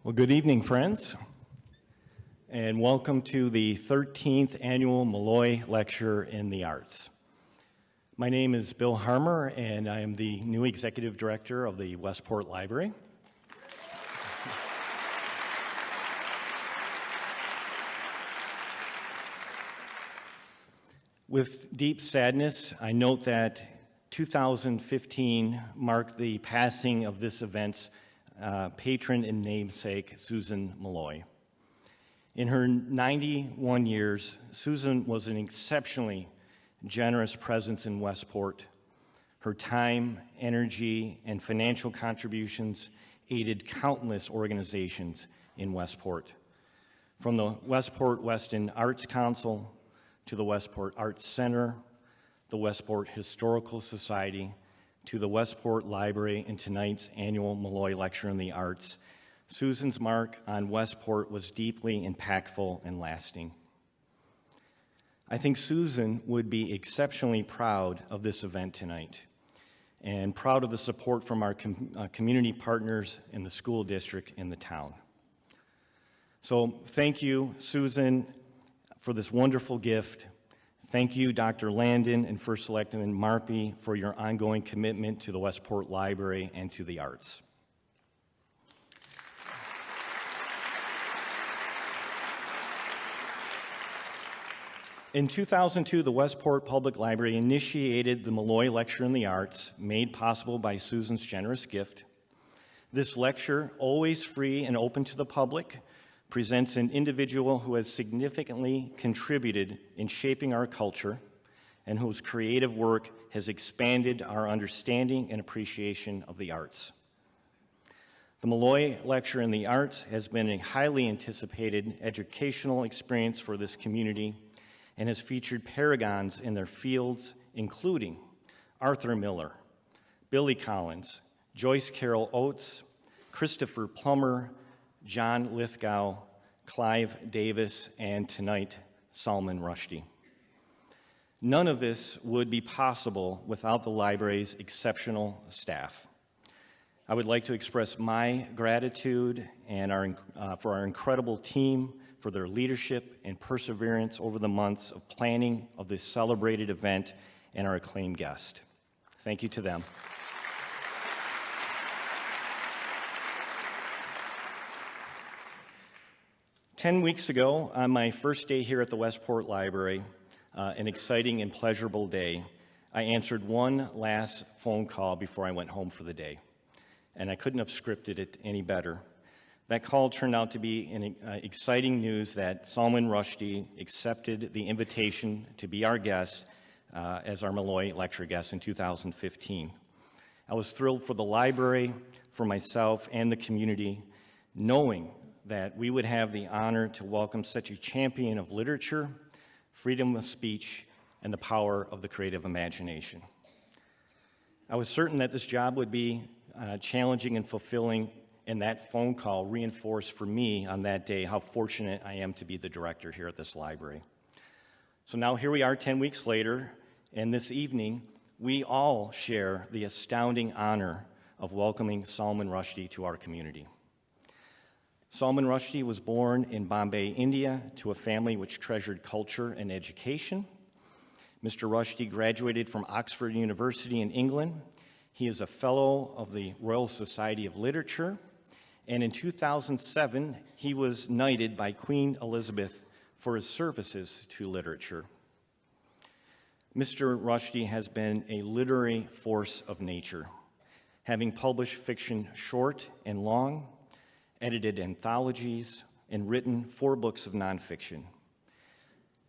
Well, good evening, friends, and welcome to the 13th Annual Malloy Lecture in the Arts. My name is Bill Harmer, and I am the new Executive Director of the Westport Library. With deep sadness, I note that 2015 marked the passing of this event's patron and namesake, Susan Malloy. In her 91 years, Susan was an exceptionally generous presence in Westport. Her time, energy, and financial contributions aided countless organizations in Westport, from the Westport Weston Arts Council to the Westport Arts Center, the Westport Historical Society, to the Westport Library, and tonight's annual Malloy Lecture in the Arts. Susan's mark on Westport was deeply impactful and lasting. I think Susan would be exceptionally proud of this event tonight and proud of the support from our community partners in the school district and the town. So thank you, Susan, for this wonderful gift. Thank you, Dr. Landon and First Selectman Marpy, for your ongoing commitment to the Westport Library and to the arts. In 2002, the Westport Public Library initiated the Malloy Lecture in the Arts, made possible by Susan's generous gift. This lecture, always free and open to the public, presents an individual who has significantly contributed in shaping our culture and whose creative work has expanded our understanding and appreciation of the arts. The Malloy Lecture in the Arts has been a highly anticipated educational experience for this community and has featured paragons in their fields, including Arthur Miller, Billy Collins, Joyce Carol Oates, Christopher Plummer, John Lithgow, Clive Davis, and tonight, Salmon Rushdie. None of this would be possible without the library's exceptional staff. I would like to express my gratitude and for our incredible team for their leadership and perseverance over the months of planning of this celebrated event and our acclaimed guest. Thank you to them. Ten weeks ago, on my first day here at the Westport Library, an exciting and pleasurable day, I answered one last phone call before I went home for the day, and I couldn't have scripted it any better. That call turned out to be exciting news that Salman Rushdie accepted the invitation to be our guest as our Malloy lecture guest in 2015. I was thrilled for the library, for myself, and the community, knowing that we would have the honor to welcome such a champion of literature, freedom of speech, and the power of the creative imagination. I was certain that this job would be challenging and fulfilling, and that phone call reinforced for me on that day how fortunate I am to be the director here at this library. So now here we are 10 weeks later, and this evening we all share the astounding honor of welcoming Salman Rushdie to our community. Salman Rushdie was born in Bombay, India, to a family which treasured culture and education. Mr. Rushdie graduated from Oxford University in England. He is a fellow of the Royal Society of Literature, and in 2007, he was knighted by Queen Elizabeth for his services to literature. Mr. Rushdie has been a literary force of nature, having published fiction short and long, edited anthologies, and written 4 books of nonfiction.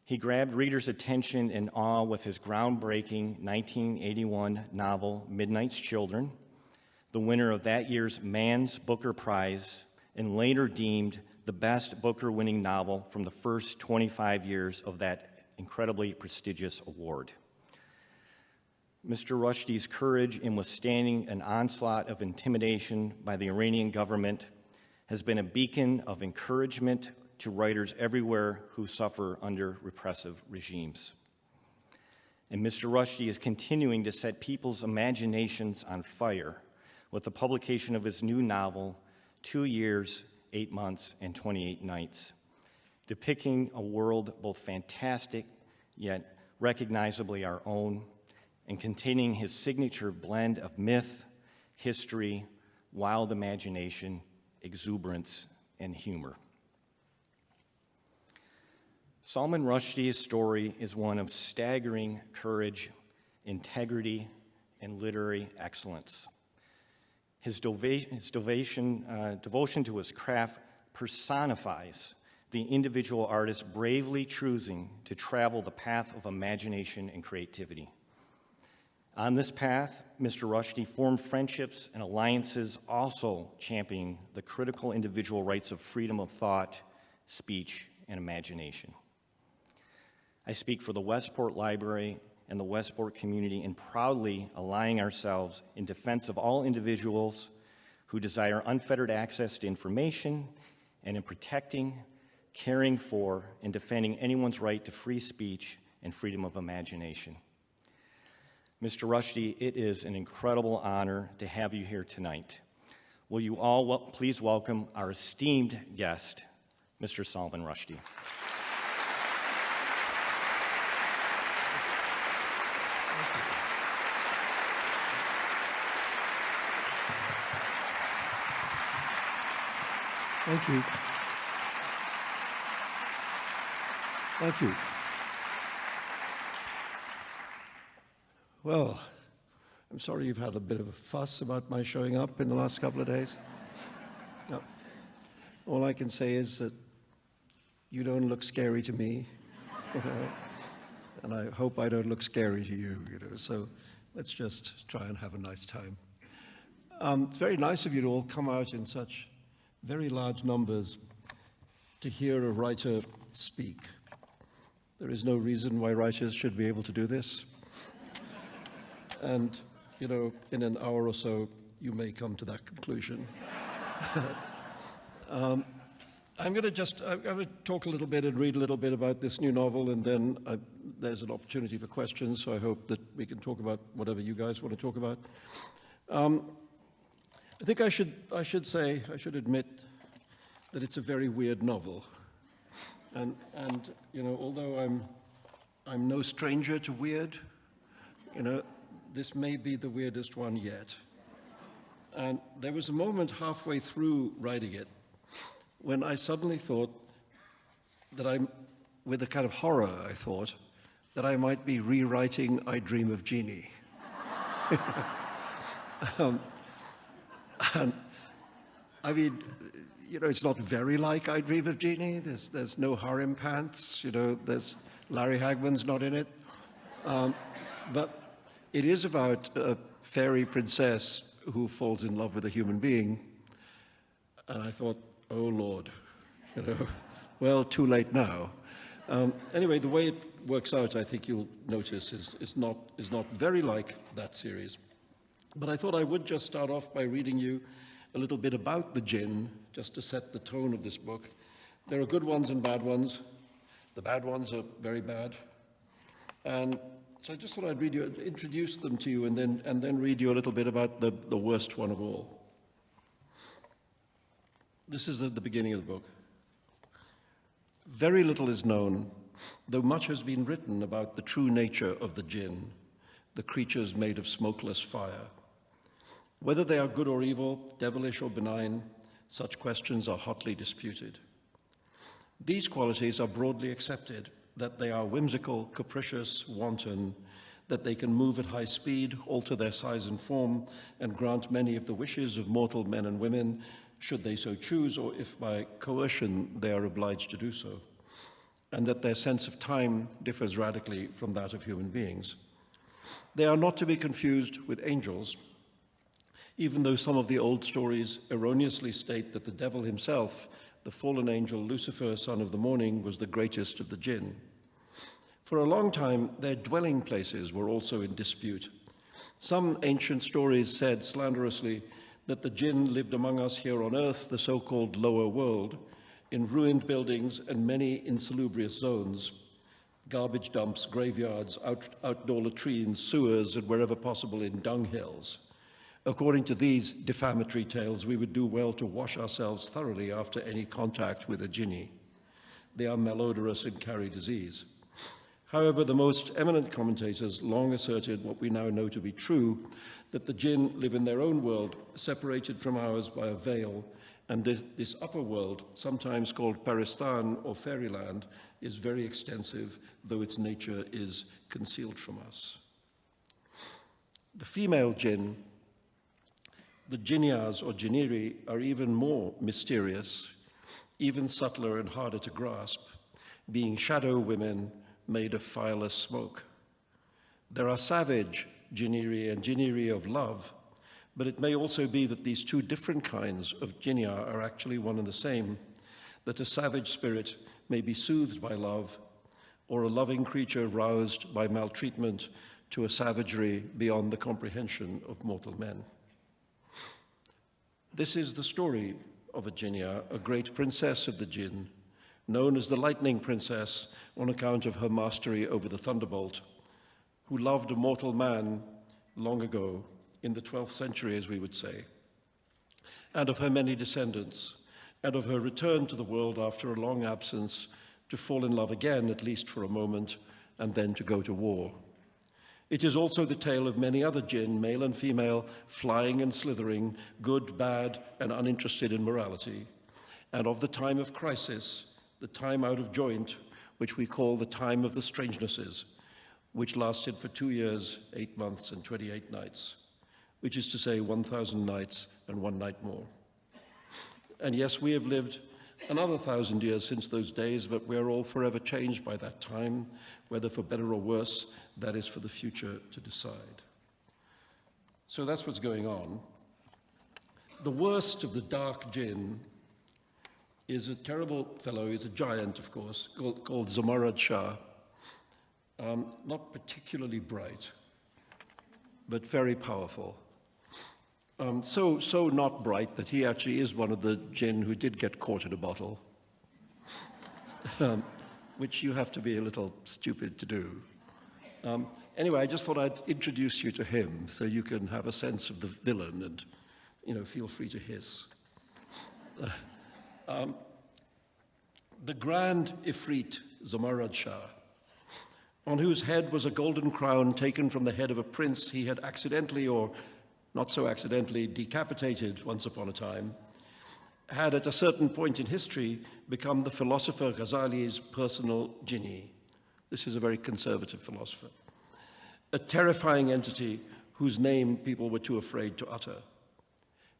He grabbed readers' attention and awe with his groundbreaking 1981 novel, Midnight's Children, the winner of that year's Man's Booker Prize, and later deemed the best Booker-winning novel from the first 25 years of that incredibly prestigious award. Mr. Rushdie's courage in withstanding an onslaught of intimidation by the Iranian government has been a beacon of encouragement to writers everywhere who suffer under repressive regimes. And Mr. Rushdie is continuing to set people's imaginations on fire with the publication of his new novel, 2 Years, 8 months and 28 nights, depicting a world both fantastic yet recognizably our own, and containing his signature blend of myth, history, wild imagination, exuberance, and humor. Salman Rushdie's story is one of staggering courage, integrity, and literary excellence. His devotion to his craft personifies the individual artist bravely choosing to travel the path of imagination and creativity. On this path, Mr. Rushdie formed friendships and alliances, also championing the critical individual rights of freedom of thought, speech, and imagination. I speak for the Westport Library and the Westport community in proudly aligning ourselves in defense of all individuals who desire unfettered access to information and in protecting, caring for, and defending anyone's right to free speech and freedom of imagination. Mr. Rushdie, it is an incredible honor to have you here tonight. Will you all please welcome our esteemed guest, Mr. Salman Rushdie. Thank you. Thank you. Well, I'm sorry you've had a bit of a fuss about my showing up in the last couple of days. No. All I can say is that you don't look scary to me, and I hope I don't look scary to you, so let's just try and have a nice time. It's very nice of you to all come out in such very large numbers to hear a writer speak. There is no reason why writers should be able to do this. And, in an hour or so, you may come to that conclusion. I'm going to talk a little bit and read a little bit about this new novel, and then there's an opportunity for questions, so I hope that we can talk about whatever you guys want to talk about. I think I should admit that it's a very weird novel. And although I'm no stranger to weird, this may be the weirdest one yet. And there was a moment halfway through writing it when I suddenly thought that with a kind of horror, I thought that I might be rewriting I Dream of Jeannie. And I mean, it's not very like I Dream of Jeannie. There's no harem pants. There's Larry Hagman's not in it. But it is about a fairy princess who falls in love with a human being. And I thought, oh Lord, well, too late now. Anyway, the way it works out, I think you'll notice, is not very like that series. But I thought I would just start off by reading you a little bit about the jinn, just to set the tone of this book. There are good ones and bad ones. The bad ones are very bad. And so I just thought I'd introduce them to you, and then read you a little bit about the worst one of all. This is at the beginning of the book. Very little is known, though much has been written about the true nature of the jinn, the creatures made of smokeless fire. Whether they are good or evil, devilish or benign, such questions are hotly disputed. These qualities are broadly accepted, that they are whimsical, capricious, wanton, that they can move at high speed, alter their size and form, and grant many of the wishes of mortal men and women, should they so choose, or if by coercion they are obliged to do so, and that their sense of time differs radically from that of human beings. They are not to be confused with angels, even though some of the old stories erroneously state that the devil himself, the fallen angel Lucifer, son of the morning, was the greatest of the jinn. For a long time, their dwelling places were also in dispute. Some ancient stories said slanderously that the jinn lived among us here on earth, the so-called lower world, in ruined buildings and many insalubrious zones, garbage dumps, graveyards, outdoor latrines, sewers, and wherever possible in dunghills. According to these defamatory tales, we would do well to wash ourselves thoroughly after any contact with a jinni. They are malodorous and carry disease. However, the most eminent commentators long asserted what we now know to be true, that the jinn live in their own world, separated from ours by a veil, and this upper world, sometimes called Paristan or fairyland, is very extensive, though its nature is concealed from us. The female jinn, the jinniyas or jinniri, are even more mysterious, even subtler and harder to grasp, being shadow women made of fireless smoke. There are savage jinniri and jinniri of love, but it may also be that these two different kinds of jinniya are actually one and the same, that a savage spirit may be soothed by love, or a loving creature roused by maltreatment to a savagery beyond the comprehension of mortal men. This is the story of a jinniya, a great princess of the jinn, known as the Lightning Princess on account of her mastery over the thunderbolt, who loved a mortal man long ago, in the 12th century, as we would say, and of her many descendants, and of her return to the world after a long absence to fall in love again, at least for a moment, and then to go to war. It is also the tale of many other jinn, male and female, flying and slithering, good, bad, and uninterested in morality, and of the time of crisis, the time out of joint, which we call the time of the strangenesses, which lasted for 2 years, 8 months, and 28 nights, which is to say 1,000 nights and 1 night more. And yes, we have lived another 1,000 years since those days, but we are all forever changed by that time, whether for better or worse, that is for the future to decide. So that's what's going on. The worst of the dark jinn is a terrible fellow, he's a giant, of course, called Zamarad Shah. Not particularly bright, but very powerful. So not bright that he actually is one of the jinn who did get caught in a bottle, which you have to be a little stupid to do. Anyway, I just thought I'd introduce you to him so you can have a sense of the villain and, feel free to hiss. The Grand Ifrit, Zamarad Shah, on whose head was a golden crown taken from the head of a prince he had accidentally, or not so accidentally, decapitated once upon a time, had at a certain point in history become the philosopher Ghazali's personal jinni. This is a very conservative philosopher. A terrifying entity whose name people were too afraid to utter.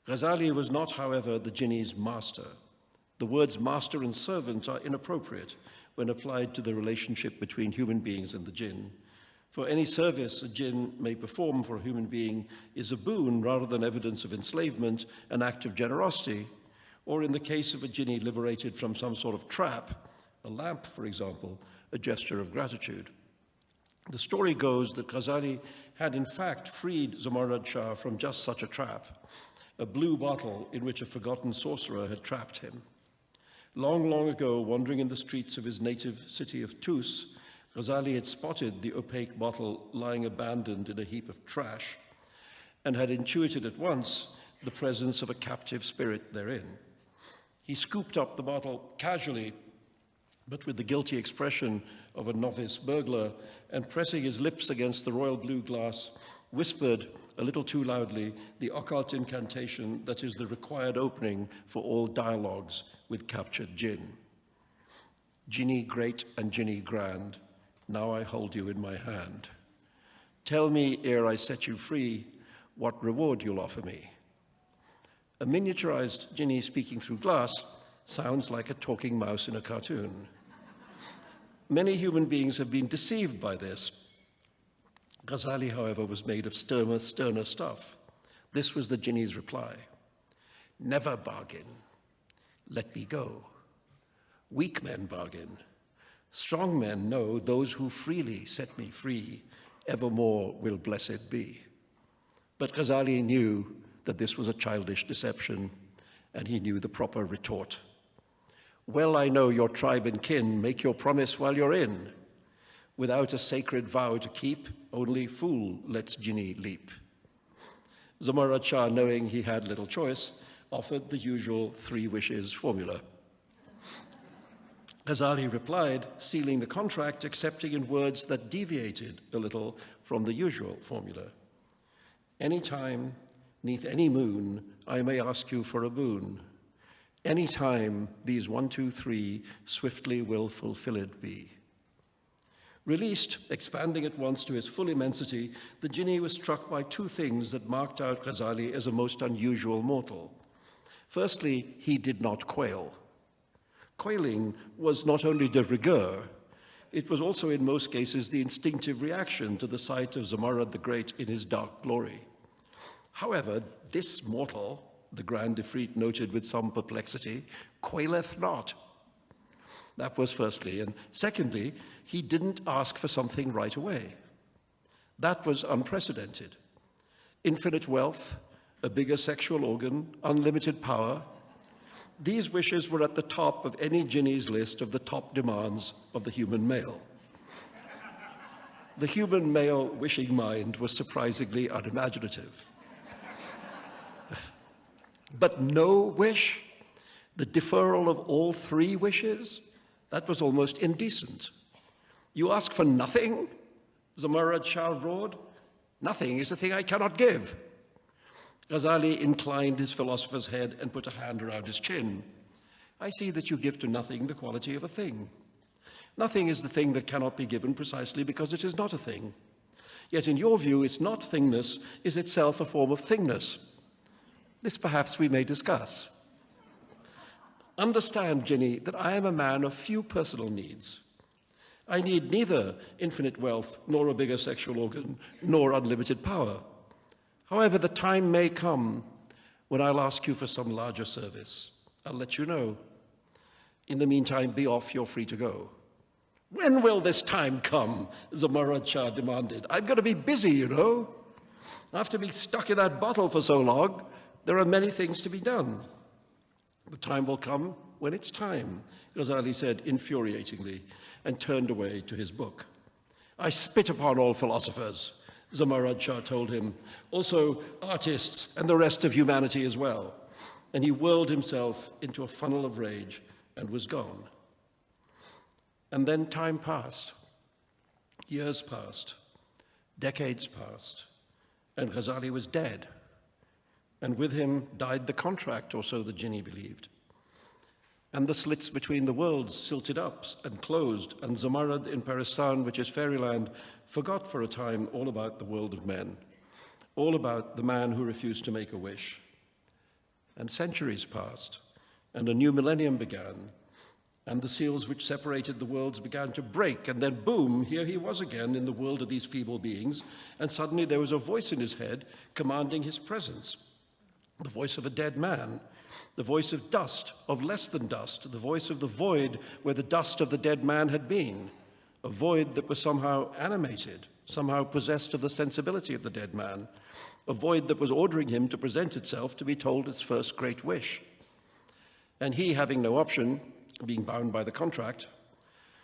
Ghazali was not, however, the jinni's master. The words master and servant are inappropriate when applied to the relationship between human beings and the jinn. For any service a jinn may perform for a human being is a boon rather than evidence of enslavement, an act of generosity, or in the case of a jinni liberated from some sort of trap, a lamp, for example, a gesture of gratitude. The story goes that Ghazali had in fact freed Zamarad Shah from just such a trap, a blue bottle in which a forgotten sorcerer had trapped him. Long, long ago, wandering in the streets of his native city of Tus, Ghazali had spotted the opaque bottle lying abandoned in a heap of trash and had intuited at once the presence of a captive spirit therein. He scooped up the bottle casually, but with the guilty expression of a novice burglar, and pressing his lips against the royal blue glass, whispered a little too loudly the occult incantation that is the required opening for all dialogues with captured jinn. Jinni great and jinni grand, now I hold you in my hand. Tell me, ere I set you free, what reward you'll offer me. A miniaturized jinni speaking through glass sounds like a talking mouse in a cartoon. Many human beings have been deceived by this. Ghazali, however, was made of sterner stuff. This was the jinni's reply. Never bargain. Let me go. Weak men bargain. Strong men know those who freely set me free, evermore will blessed be. But Ghazali knew that this was a childish deception, and he knew the proper retort. Well, I know your tribe and kin make your promise while you're in. Without a sacred vow to keep, only fool lets jinni leap. Zamarad Shah, knowing he had little choice, offered the usual 3 wishes formula. Ghazali replied, sealing the contract, accepting in words that deviated a little from the usual formula. Any time, 'neath any moon, I may ask you for a boon. Any time, these 1, 2, 3 swiftly will fulfilled be. Released, expanding at once to his full immensity, the Jinni was struck by 2 things that marked out Ghazali as a most unusual mortal. Firstly, he did not quail. Quailing was not only de rigueur, it was also in most cases the instinctive reaction to the sight of Zamarad the Great in his dark glory. However, this mortal, the Grand Ifrit noted with some perplexity, quaileth not. That was firstly. And secondly, he didn't ask for something right away. That was unprecedented. Infinite wealth, a bigger sexual organ, unlimited power. These wishes were at the top of any Jinni's list of the top demands of the human male. The human male wishing mind was surprisingly unimaginative. But no wish, the deferral of all 3 wishes, that was almost indecent. You ask for nothing? Zamarad Shah roared. Nothing is the thing I cannot give. Ghazali inclined his philosopher's head and put a hand around his chin. I see that you give to nothing the quality of a thing. Nothing is the thing that cannot be given precisely because it is not a thing. Yet in your view, its not thingness is itself a form of thingness. This perhaps we may discuss. Understand, Jinni, that I am a man of few personal needs. I need neither infinite wealth, nor a bigger sexual organ, nor unlimited power. However, the time may come when I'll ask you for some larger service. I'll let you know. In the meantime, be off, you're free to go. When will this time come? Zamarad Shah demanded. I'm going to be busy, you know. After being stuck in that bottle for so long, there are many things to be done. The time will come when it's time, Ghazali said infuriatingly, and turned away to his book. I spit upon all philosophers, Zamarad Shah told him, also artists and the rest of humanity as well. And he whirled himself into a funnel of rage and was gone. And then time passed. Years passed. Decades passed. And Ghazali was dead. And with him died the contract, or so the Jinni believed. And the slits between the worlds silted up and closed, and Zamarad in Paristan, which is fairyland, forgot for a time all about the world of men, all about the man who refused to make a wish. And centuries passed, and a new millennium began, and the seals which separated the worlds began to break, and then boom, here he was again in the world of these feeble beings, and suddenly there was a voice in his head commanding his presence, the voice of a dead man, the voice of dust, of less than dust, the voice of the void where the dust of the dead man had been, a void that was somehow animated, somehow possessed of the sensibility of the dead man, a void that was ordering him to present itself to be told its first great wish. And he, having no option, being bound by the contract,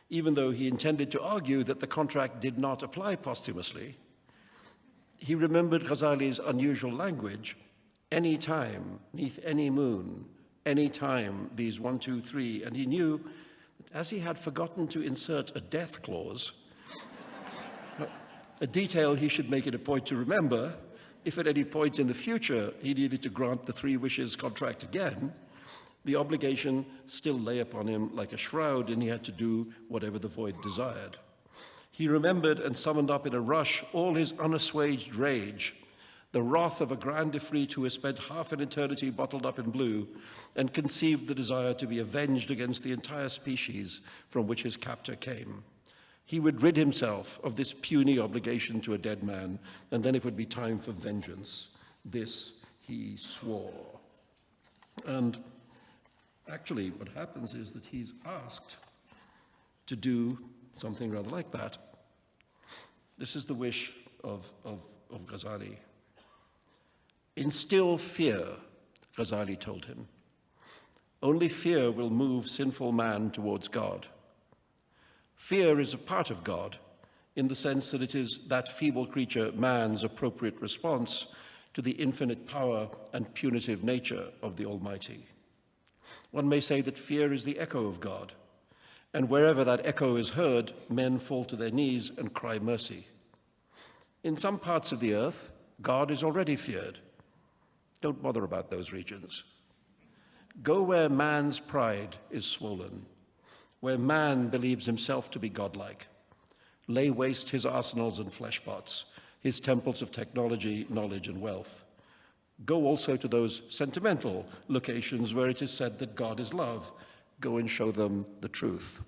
even though he intended to argue that the contract did not apply posthumously, he remembered Ghazali's unusual language, any time, 'neath any moon, any time, these 1, 2, 3, and he knew that as he had forgotten to insert a death clause, a detail he should make it a point to remember, if at any point in the future he needed to grant the 3 wishes contract again, the obligation still lay upon him like a shroud, and he had to do whatever the void desired. He remembered and summoned up in a rush all his unassuaged rage, the wrath of a grand Ifrit who has spent half an eternity bottled up in blue, and conceived the desire to be avenged against the entire species from which his captor came. He would rid himself of this puny obligation to a dead man, and then it would be time for vengeance. This he swore. And actually, what happens is that he's asked to do something rather like that. This is the wish of Ghazali. Instill fear, Ghazali told him. Only fear will move sinful man towards God. Fear is a part of God, in the sense that it is that feeble creature, man's appropriate response to the infinite power and punitive nature of the Almighty. One may say that fear is the echo of God, and wherever that echo is heard, men fall to their knees and cry mercy. In some parts of the earth, God is already feared. Don't bother about those regions. Go where man's pride is swollen, where man believes himself to be godlike. Lay waste his arsenals and fleshpots, his temples of technology, knowledge, and wealth. Go also to those sentimental locations where it is said that God is love. Go and show them the truth.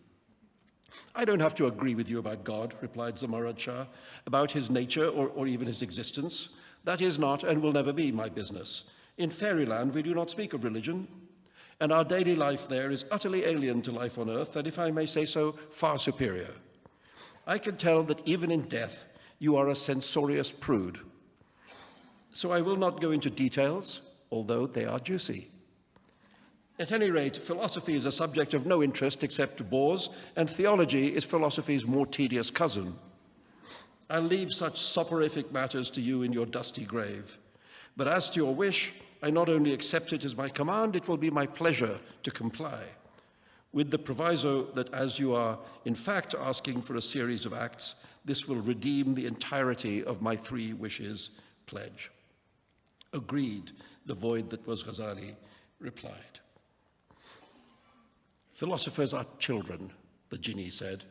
I don't have to agree with you about God, replied Zamarad Shah, about his nature or even his existence. That is not and will never be my business. In fairyland, we do not speak of religion, and our daily life there is utterly alien to life on earth, and if I may say so, far superior. I can tell that even in death, you are a censorious prude. So I will not go into details, although they are juicy. At any rate, philosophy is a subject of no interest except to bores, and theology is philosophy's more tedious cousin. I'll leave such soporific matters to you in your dusty grave. But as to your wish, I not only accept it as my command, it will be my pleasure to comply, with the proviso that as you are in fact asking for a series of acts, this will redeem the entirety of my 3 wishes pledge. Agreed, the void that was Ghazali replied. Philosophers are children, the Jinni said,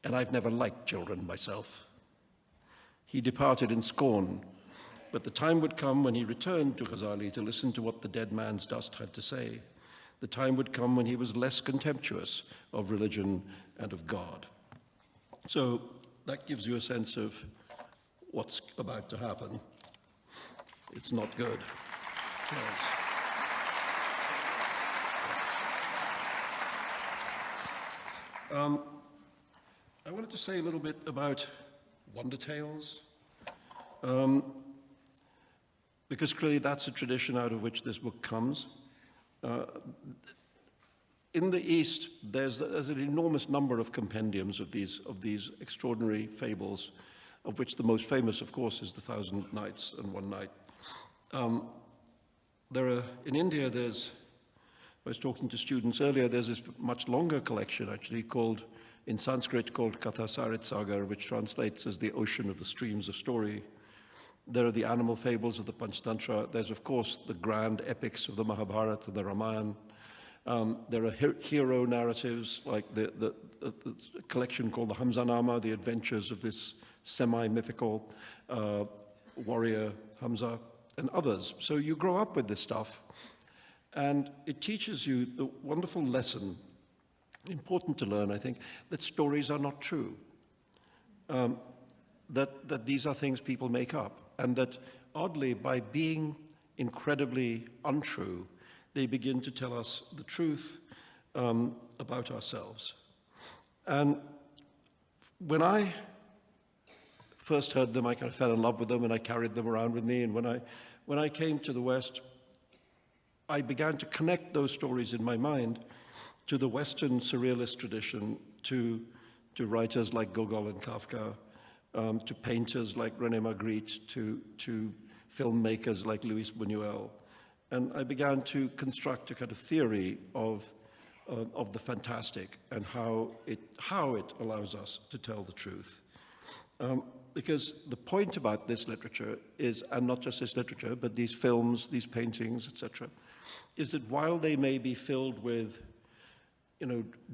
and I've never liked children myself. He departed in scorn, but the time would come when he returned to Ghazali to listen to what the dead man's dust had to say. The time would come when he was less contemptuous of religion and of God. So that gives you a sense of what's about to happen. It's not good. Yes. I wanted to say a little bit about wonder tales, because clearly that's a tradition out of which this book comes. In the East, there's an enormous number of compendiums of these extraordinary fables, of which the most famous, of course, is The Thousand Nights and One Night. In India, I was talking to students earlier, there's this much longer collection actually in Sanskrit called Katha Sarit Sagar, which translates as the ocean of the streams of story. There are the animal fables of the Panchatantra. There's, of course, the grand epics of the Mahabharata and the Ramayana. There are hero narratives, like the collection called the Hamzanama, the adventures of this semi-mythical warrior Hamza, and others. So you grow up with this stuff, and it teaches you the wonderful lesson, important to learn, I think, that stories are not true, that these are things people make up, and that, oddly, by being incredibly untrue, they begin to tell us the truth about ourselves. And when I first heard them, I kind of fell in love with them, and I carried them around with me. And when I came to the West, I began to connect those stories in my mind to the Western surrealist tradition, to writers like Gogol and Kafka, to painters like René Magritte, to filmmakers like Luis Buñuel. And I began to construct a kind of theory of the fantastic and how it allows us to tell the truth. Because the point about this literature is, and not just this literature, but these films, these paintings, etc., is that while they may be filled with,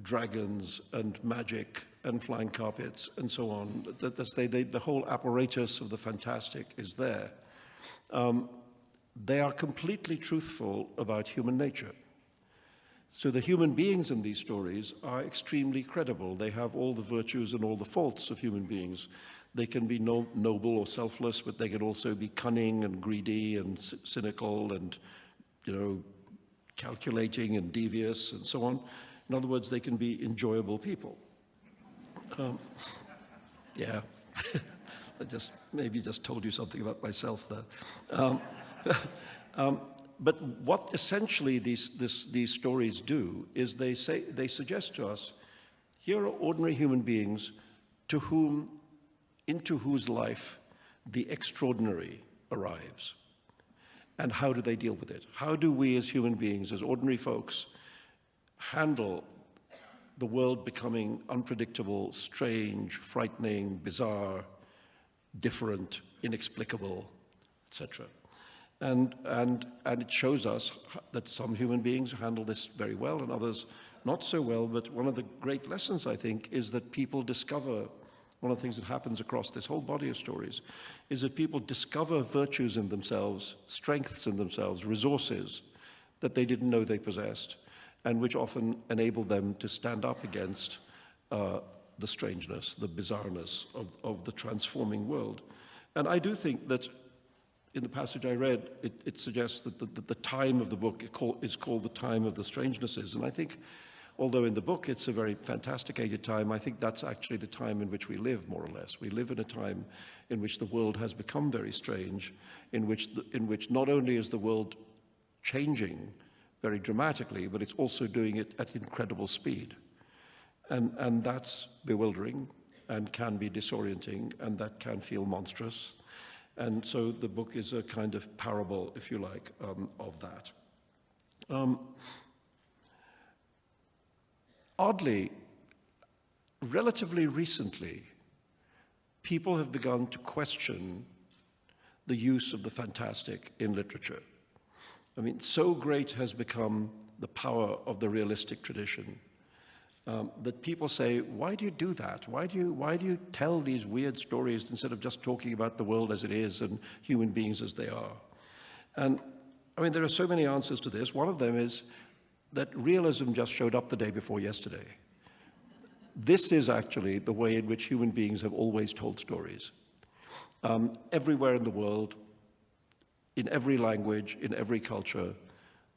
dragons and magic and flying carpets and so on, the whole apparatus of the fantastic is there. They are completely truthful about human nature. So the human beings in these stories are extremely credible. They have all the virtues and all the faults of human beings. They can be noble or selfless, but they can also be cunning and greedy and cynical and, calculating and devious and so on. In other words, they can be enjoyable people. Yeah, I maybe just told you something about myself there. But what essentially these stories do is they suggest to us, here are ordinary human beings into whose life the extraordinary arrives. And how do they deal with it? How do we as human beings, as ordinary folks, handle the world becoming unpredictable, strange, frightening, bizarre, different, inexplicable, etc.? And it shows us that some human beings handle this very well and others not so well. But one of the great lessons, I think, is that people discover, one of the things that happens across this whole body of stories, is that people discover virtues in themselves, strengths in themselves, resources that they didn't know they possessed, and which often enable them to stand up against the strangeness, the bizarreness of the transforming world. And I do think that in the passage I read, it suggests that the time of the book is called the time of the strangenesses. And I think, although in the book it's a very fantasticated time, I think that's actually the time in which we live, more or less. We live in a time in which the world has become very strange, in which not only is the world changing very dramatically, but it's also doing it at incredible speed. And that's bewildering and can be disorienting, and that can feel monstrous. And so the book is a kind of parable, if you like, of that. Oddly, relatively recently, people have begun to question the use of the fantastic in literature. I mean, so great has become the power of the realistic tradition that people say, why do you do that? Why do you tell these weird stories instead of just talking about the world as it is and human beings as they are? And I mean, there are so many answers to this. One of them is that realism just showed up the day before yesterday. This is actually the way in which human beings have always told stories. Everywhere in the world, in every language, in every culture,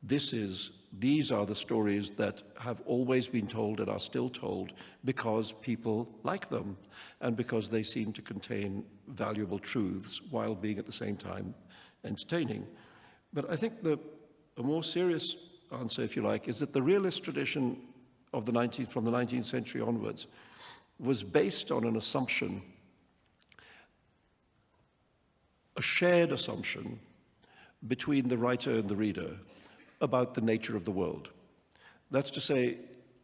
these are the stories that have always been told and are still told because people like them and because they seem to contain valuable truths while being at the same time entertaining. But I think a more serious answer, if you like, is that the realist tradition of from the 19th century onwards was based on an assumption, a shared assumption between the writer and the reader about the nature of the world. That's to say,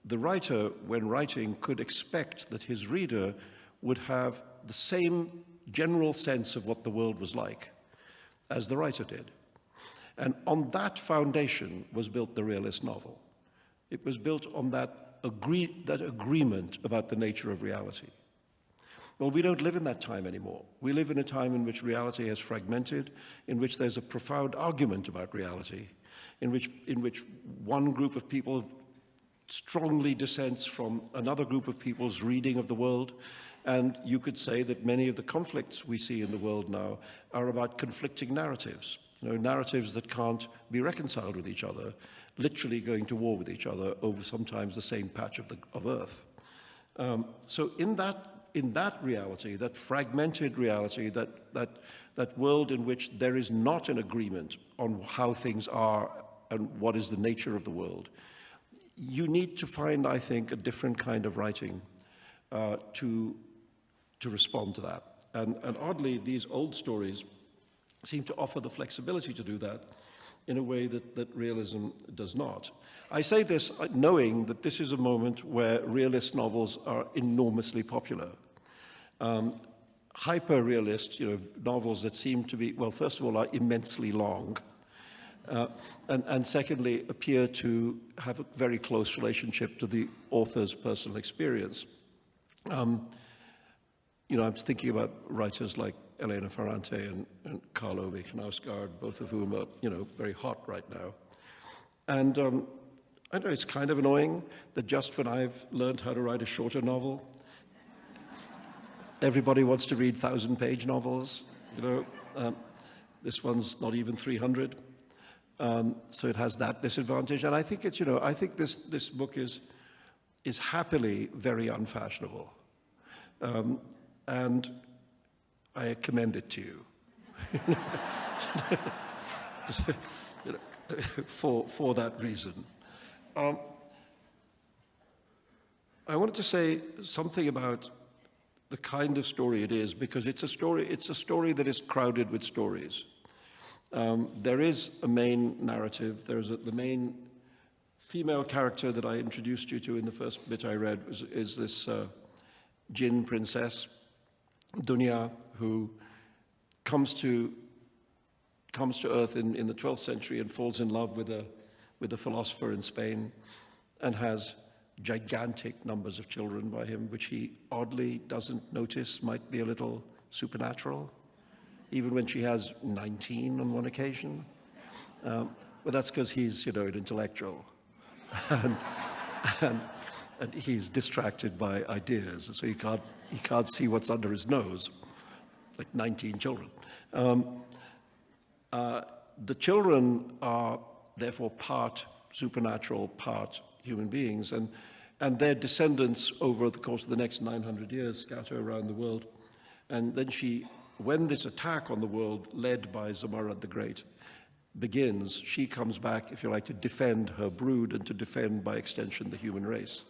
the writer, when writing, could expect that his reader would have the same general sense of what the world was like as the writer did. And on that foundation was built the realist novel. It was built on that agreement about the nature of reality. Well, we don't live in that time anymore. We live in a time in which reality has fragmented, in which there's a profound argument about reality, in which one group of people strongly dissents from another group of people's reading of the world. And you could say that many of the conflicts we see in the world now are about conflicting narratives, narratives that can't be reconciled with each other, literally going to war with each other over sometimes the same patch of earth. So in that reality, that fragmented reality, that world in which there is not an agreement on how things are and what is the nature of the world, you need to find, I think, a different kind of writing to respond to that. And oddly, these old stories seem to offer the flexibility to do that in a way that realism does not. I say this knowing that this is a moment where realist novels are enormously popular. Hyper-realist, novels that seem to be, well, first of all, are immensely long, and secondly, appear to have a very close relationship to the author's personal experience. I'm thinking about writers like Elena Ferrante and Karl Ove Knausgaard, both of whom are, very hot right now. And I know it's kind of annoying that just when I've learned how to write a shorter novel, everybody wants to read 1,000-page novels. This one's not even 300, so it has that disadvantage. And I think I think this book is happily very unfashionable, and I commend it to you for that reason. I wanted to say something about the kind of story it is, because it's a story that is crowded with stories. There is a main narrative. The main female character that I introduced you to in the first bit I read is this Jinn princess, Dunya, who comes to Earth in the 12th century and falls in love with a philosopher in Spain and has gigantic numbers of children by him, which he oddly doesn't notice might be a little supernatural, even when she has 19 on one occasion. But that's because he's, an intellectual. and he's distracted by ideas, so he can't see what's under his nose, like 19 children. The children are therefore part supernatural, part human beings, and their descendants over the course of the next 900 years scatter around the world. And then when this attack on the world led by Zamarad the Great begins, she comes back, if you like, to defend her brood and to defend, by extension, the human race.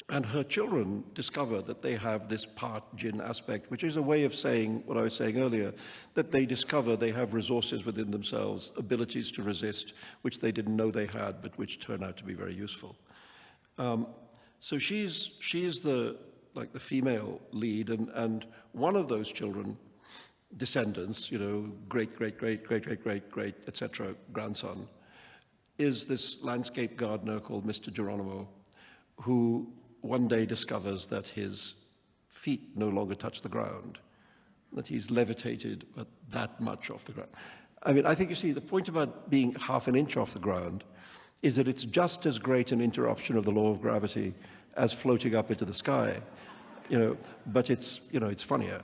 And her children discover that they have this part jinn aspect, which is a way of saying what I was saying earlier, that they discover they have resources within themselves, abilities to resist, which they didn't know they had, but which turn out to be very useful. So she's the female lead, and one of those children, descendants, great, great, great, great, great, great, great, etc., grandson, is this landscape gardener called Mr. Geronimo, who one day discovers that his feet no longer touch the ground, that he's levitated that much off the ground. I mean, I think, you see, the point about being half an inch off the ground is that it's just as great an interruption of the law of gravity as floating up into the sky, but it's funnier.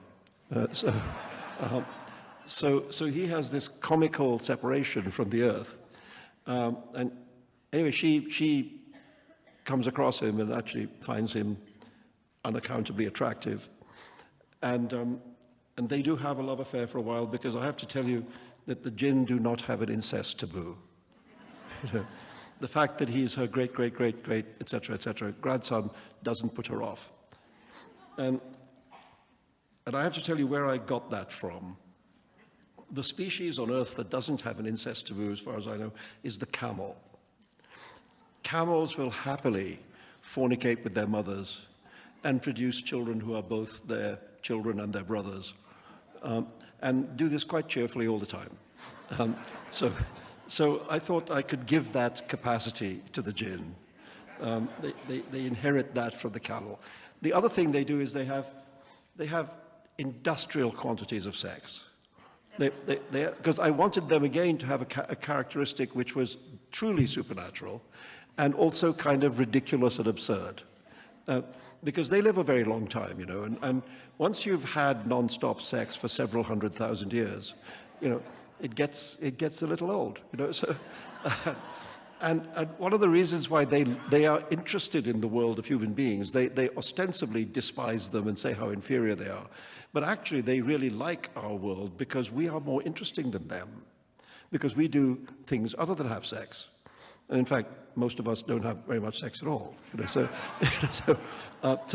So he has this comical separation from the earth. And anyway, she comes across him and actually finds him unaccountably attractive. And they do have a love affair for a while, because I have to tell you that the jinn do not have an incest taboo. The fact that he's her great, great, great, great, etc., grandson doesn't put her off. And I have to tell you where I got that from. The species on Earth that doesn't have an incest taboo, as far as I know, is the camel. Camels will happily fornicate with their mothers and produce children who are both their children and their brothers, and do this quite cheerfully all the time. So I thought I could give that capacity to the jinn. They inherit that from the camel. The other thing they do is they have industrial quantities of sex. Because I wanted them again to have a characteristic which was truly supernatural and also kind of ridiculous and absurd. Because they live a very long time, and once you've had non-stop sex for several 100,000 years, it gets a little old, So, and one of the reasons why they are interested in the world of human beings, they ostensibly despise them and say how inferior they are, but actually they really like our world because we are more interesting than them, because we do things other than have sex. And in fact, most of us don't have very much sex at all. So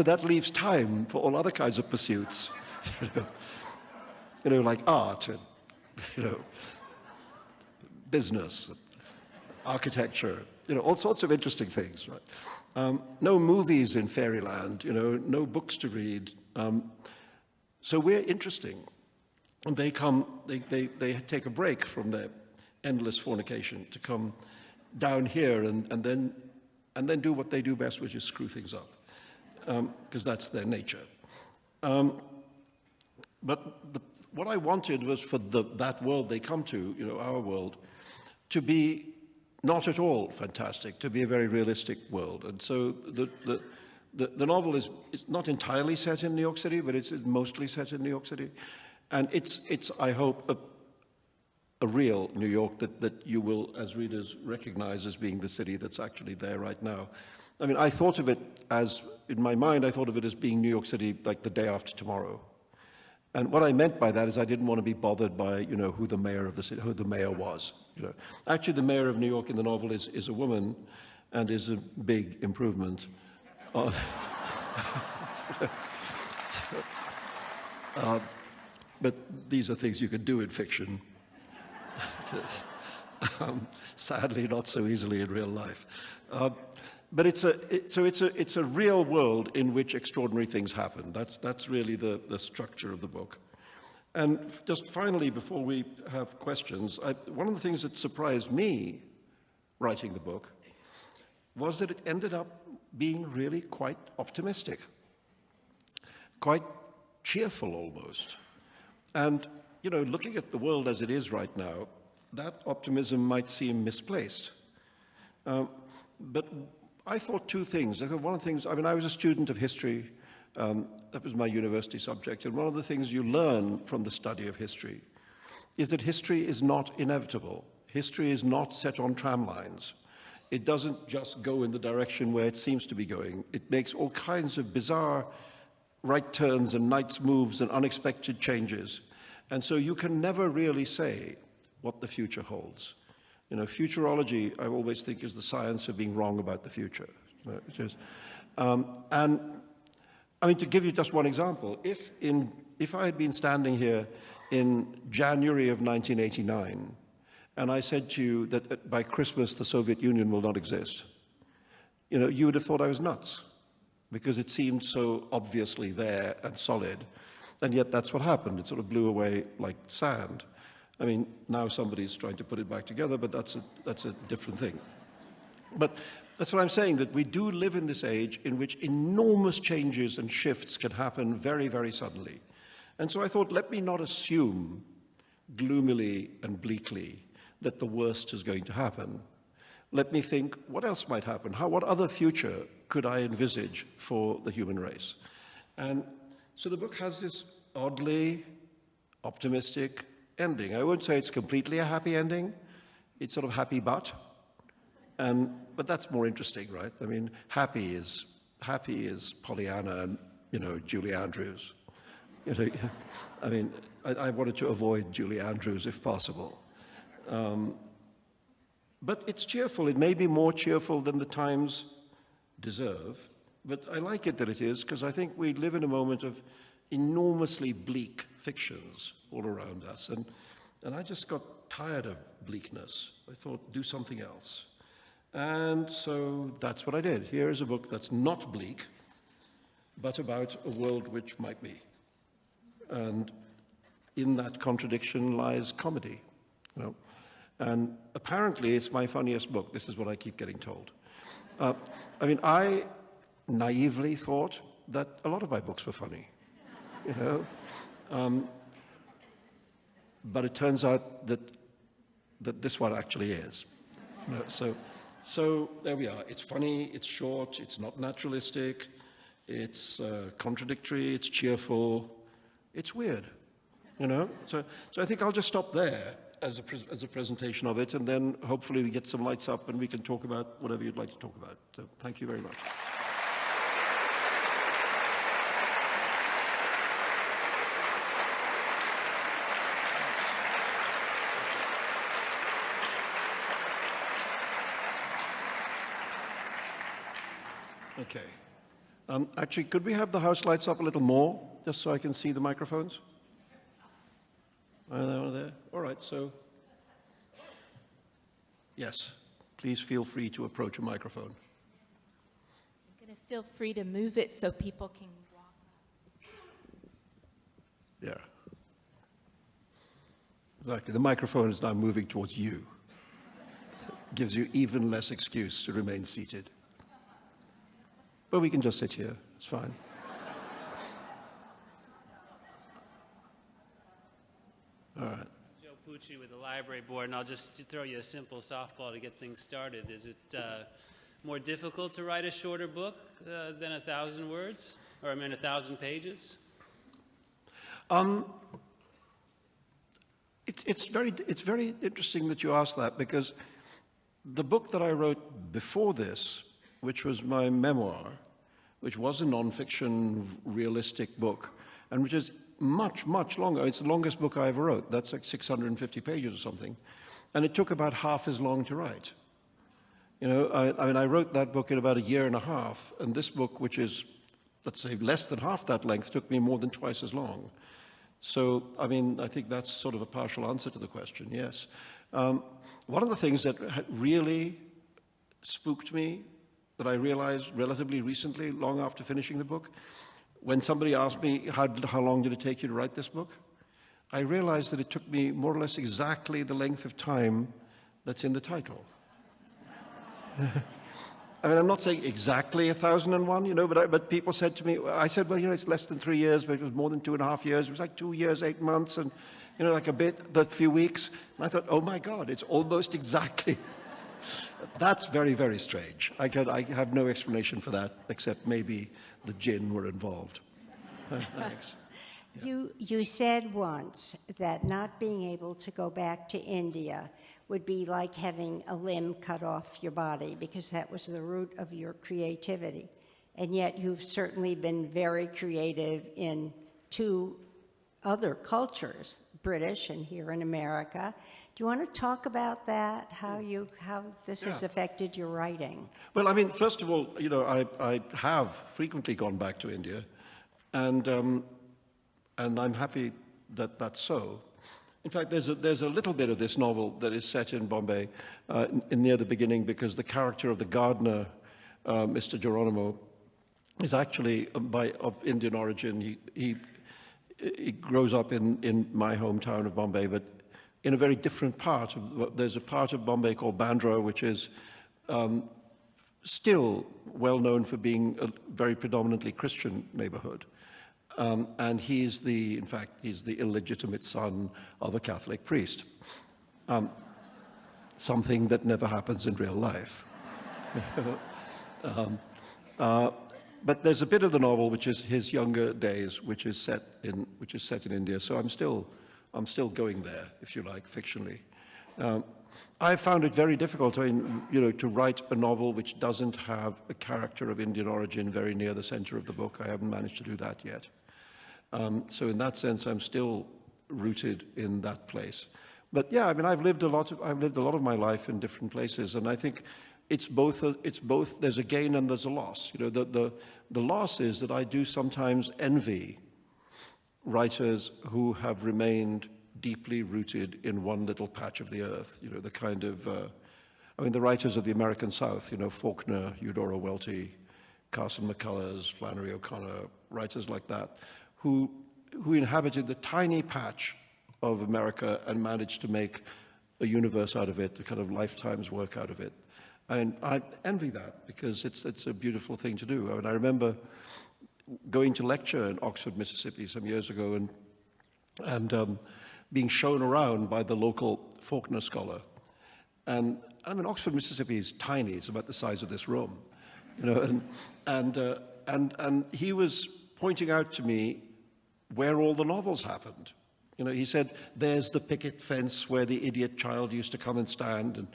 that leaves time for all other kinds of pursuits, like art and business, architecture, all sorts of interesting things. Right? No movies in fairyland, no books to read. So we're interesting, and they take a break from their endless fornication to come down here and then do what they do best, which is screw things up, because that's their nature. But what I wanted was for that world they come to, our world, to be not at all fantastic, to be a very realistic world. And so the novel is not entirely set in New York City, but it's mostly set in New York City. And it's I hope, a real New York that you will, as readers, recognize as being the city that's actually there right now. I mean, I thought of it as, in my mind, I thought of it as being New York City like the day after tomorrow. And what I meant by that is I didn't want to be bothered by, who the mayor of the city, who the mayor was. Actually, the mayor of New York in the novel is a woman, and is a big improvement. but these are things you can do in fiction. Sadly, not so easily in real life. But it's a real world in which extraordinary things happen. That's really the structure of the book. And just finally, before we have questions, one of the things that surprised me writing the book was that it ended up being really quite optimistic, quite cheerful almost. And, you know, looking at the world as it is right now, that optimism might seem misplaced. But I thought two things. I thought one of the things, I mean, I was a student of history. That was my university subject. And one of the things you learn from the study of history is that history is not inevitable. History is not set on tram lines. It doesn't just go in the direction where it seems to be going. It makes all kinds of bizarre right turns and knight's moves and unexpected changes. And so you can never really say what the future holds. You know, futurology, I always think, is the science of being wrong about the future. And I mean, to give you just one example, if I had been standing here in January of 1989, and I said to you that by Christmas the Soviet Union will not exist, you know, you would have thought I was nuts, because it seemed so obviously there and solid, and yet that's what happened. It sort of blew away like sand. I mean, now somebody's trying to put it back together, but that's a different thing. But that's what I'm saying, that we do live in this age in which enormous changes and shifts can happen very, very suddenly. And so I thought, let me not assume gloomily and bleakly that the worst is going to happen. Let me think, what else might happen? What other future could I envisage for the human race? And so the book has this oddly optimistic ending. I won't say it's completely a happy ending. It's sort of happy but that's more interesting, right? I mean, happy is Pollyanna and, you know, Julie Andrews. You know, I mean, I wanted to avoid Julie Andrews if possible. But it's cheerful. It may be more cheerful than the times deserve, but I like it that it is, because I think we live in a moment of enormously bleak fictions all around us. And I just got tired of bleakness. I thought, do something else. And so that's what I did. Here is a book that's not bleak, but about a world which might be. And in that contradiction lies comedy. You know? And apparently it's my funniest book. This is what I keep getting told. I mean, I naively thought that a lot of my books were funny. You know? But it turns out that this one actually is. You know, so there we are. It's funny, it's short, it's not naturalistic, it's contradictory, it's cheerful, it's weird. You know? So I think I'll just stop there as a presentation of it, and then hopefully we get some lights up and we can talk about whatever you'd like to talk about. So thank you very much. Okay. Actually, could we have the house lights up a little more, just so I can see the microphones? Are there? All right, so yes, please feel free to approach a microphone. I'm going to feel free to move it so people can walk. Yeah. Exactly. The microphone is now moving towards you. Gives you even less excuse to remain seated. But we can just sit here. It's fine. All right. Joe Pucci with the library board, and I'll just throw you a simple softball to get things started. Is it more difficult to write a shorter book than 1,000 words, or 1,000 pages? It's very interesting that you ask that, because the book that I wrote before this, which was my memoir, which was a non-fiction realistic book, and which is much, much longer. It's the longest book I ever wrote. That's like 650 pages or something. And it took about half as long to write. You know, I mean, I wrote that book in about a year and a half, and this book, which is, let's say, less than half that length, took me more than twice as long. So, I mean, I think that's sort of a partial answer to the question, yes. One of the things that really spooked me, that I realized relatively recently, long after finishing the book, when somebody asked me, how long did it take you to write this book? I realized that it took me more or less exactly the length of time that's in the title. I mean, I'm not saying exactly 1001, you know, but people said to me, I said, well, you know, it's less than 3 years, but it was more than 2.5 years. It was like 2 years, 8 months, and, you know, like a few weeks. And I thought, oh my God, it's almost exactly. That's very, very strange. I have no explanation for that, except maybe the jinn were involved. Thanks. You said once that not being able to go back to India would be like having a limb cut off your body, because that was the root of your creativity. And yet you've certainly been very creative in 2 other cultures, British and here in America. Do you want to talk about that, how this has affected your writing? Well, I mean, first of all, you know, I have frequently gone back to India, and I'm happy that that's so. In fact, there's a little bit of this novel that is set in Bombay near the beginning, because the character of the gardener, Mr. Geronimo, is actually of Indian origin. He grows up in my hometown of Bombay, but in a very different part. There's a part of Bombay called Bandra, which is still well known for being a very predominantly Christian neighborhood. And he's in fact, he's the illegitimate son of a Catholic priest. Something that never happens in real life. But there's a bit of the novel which is his younger days, which is set in India. So I'm still going there, if you like, fictionally. I found it very difficult, I mean, you know, to write a novel which doesn't have a character of Indian origin very near the center of the book. I haven't managed to do that yet. So in that sense, I'm still rooted in that place. But yeah, I mean, I've lived a lot of my life in different places, and I think it's both. There's a gain and there's a loss. You know, the loss is that I do sometimes envy writers who have remained deeply rooted in one little patch of the earth. You know, the kind of, I mean, the writers of the American South. You know, Faulkner, Eudora Welty, Carson McCullers, Flannery O'Connor, writers like that, who inhabited the tiny patch of America and managed to make a universe out of it, a kind of lifetime's work out of it. And I envy that, because it's a beautiful thing to do. I mean, I remember going to lecture in Oxford, Mississippi some years ago, and being shown around by the local Faulkner scholar. And I mean, Oxford, Mississippi is tiny. It's about the size of this room, you know, and he was pointing out to me where all the novels happened. You know, he said, there's the picket fence where the idiot child used to come and stand, and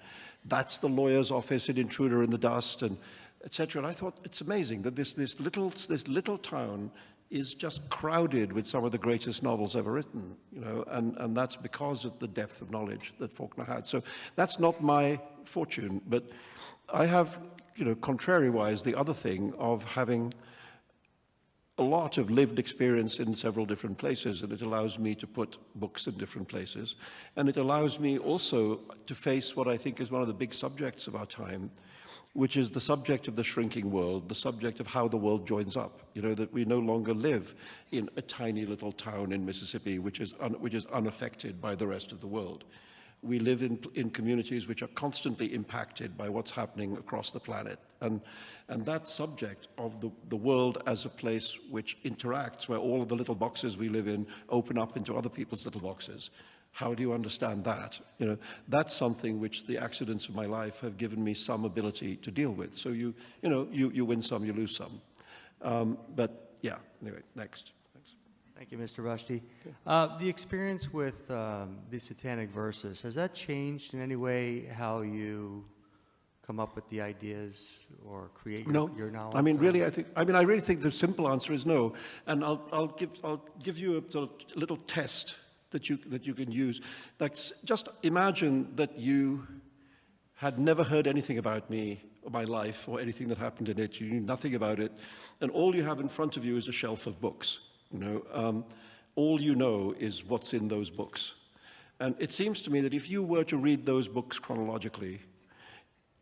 that's the lawyer's office in Intruder in the Dust, and etc. And I thought, it's amazing that this little town is just crowded with some of the greatest novels ever written, you know, and that's because of the depth of knowledge that Faulkner had. So that's not my fortune, but I have, you know, contrary-wise, the other thing of having a lot of lived experience in several different places, and it allows me to put books in different places. And it allows me also to face what I think is one of the big subjects of our time, which is the subject of the shrinking world, the subject of how the world joins up. You know, that we no longer live in a tiny little town in Mississippi, which is unaffected by the rest of the world. We live in communities which are constantly impacted by what's happening across the planet. And that subject of the world as a place which interacts, where all of the little boxes we live in open up into other people's little boxes. How do you understand that? You know, that's something which the accidents of my life have given me some ability to deal with. So you win some, you lose some. But yeah, anyway, next. Thank you, Mr. Rushdie. The experience with the Satanic Verses, has that changed in any way how you come up with the ideas or create your knowledge? I mean, really, I really think the simple answer is no. And I'll give you a sort of little test that you can use. Like, just imagine that you had never heard anything about me or my life or anything that happened in it. You knew nothing about it, and all you have in front of you is a shelf of books. You know, all you know is what's in those books. And it seems to me that if you were to read those books chronologically,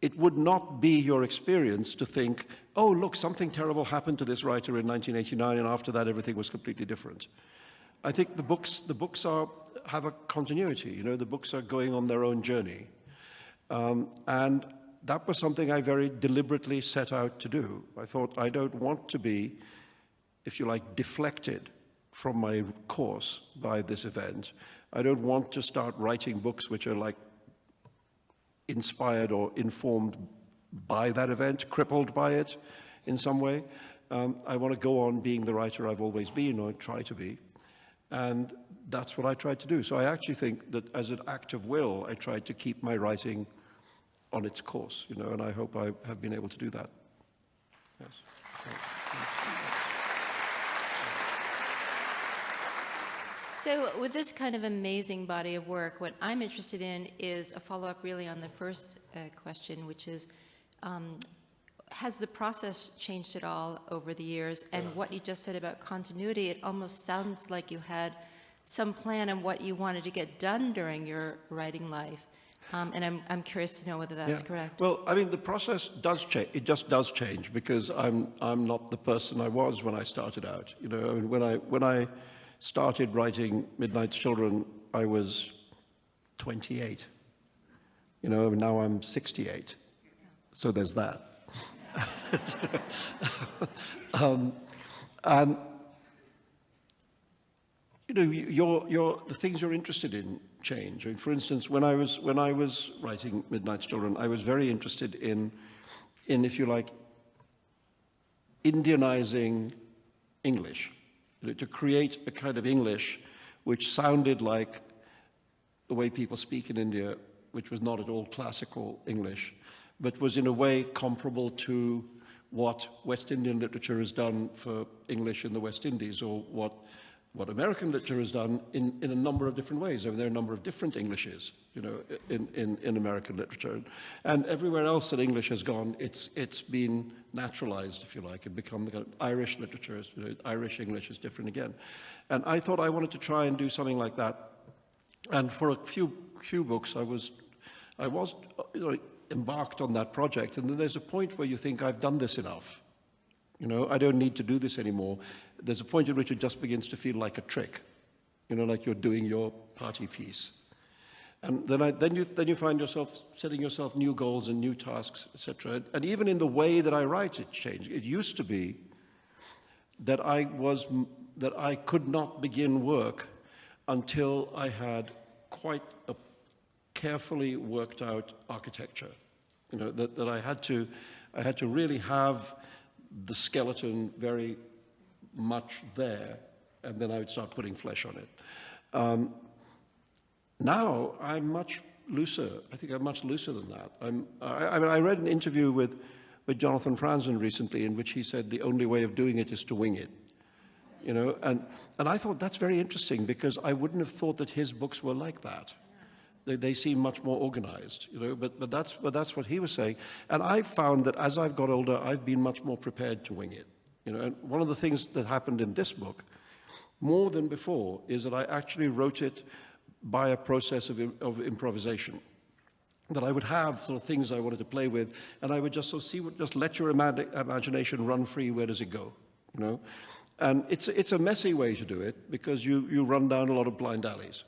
it would not be your experience to think, oh, look, something terrible happened to this writer in 1989, and after that everything was completely different. I think the books have a continuity. You know, the books are going on their own journey. And that was something I very deliberately set out to do. I thought, I don't want to be, if you like, deflected from my course by this event. I don't want to start writing books which are like inspired or informed by that event, crippled by it in some way. I want to go on being the writer I've always been, or try to be. And that's what I tried to do. So I actually think that as an act of will, I tried to keep my writing on its course, you know, and I hope I have been able to do that. Yes. So with this kind of amazing body of work, what I'm interested in is a follow-up really on the first question, which is, has the process changed at all over the years? And what you just said about continuity, it almost sounds like you had some plan on what you wanted to get done during your writing life. And I'm curious to know whether that's correct. Well, I mean, the process does change. It just does change, because I'm not the person I was when I started out. You know, I mean, when I started writing Midnight's Children, I was 28. You know, now I'm 68. So there's that. And you know, the things you're interested in change. I mean, for instance, when I was writing Midnight's Children, I was very interested in, if you like, Indianizing English, you know, to create a kind of English which sounded like the way people speak in India, which was not at all classical English, but was in a way comparable to what West Indian literature has done for English in the West Indies, or what American literature has done in a number of different ways. I mean, there are a number of different Englishes, you know, in American literature. And everywhere else that English has gone, it's been naturalized, if you like, and become the kind of Irish literature. You know, Irish English is different again. And I thought I wanted to try and do something like that. And for a few books, I was you know, embarked on that project. And then there's a point where you think, I've done this enough. You know, I don't need to do this anymore. There's a point at which it just begins to feel like a trick, you know, like you're doing your party piece. And then you find yourself setting yourself new goals and new tasks, etc. And even in the way that I write, it changed. It used to be that I could not begin work until I had quite a carefully worked out architecture. You know, that I had to really have the skeleton very much there, and then I would start putting flesh on it. Now I'm much looser. I think I'm much looser than that. I mean, I read an interview with Jonathan Franzen recently in which he said the only way of doing it is to wing it. You know, and I thought that's very interesting, because I wouldn't have thought that his books were like that. They seem much more organized, you know, but that's what he was saying. And I found that as I've got older, I've been much more prepared to wing it. You know, and one of the things that happened in this book, more than before, is that I actually wrote it by a process of improvisation. That I would have sort of things I wanted to play with, and I would just sort of just let your imagination run free. Where does it go? You know, and it's a messy way to do it, because you run down a lot of blind alleys.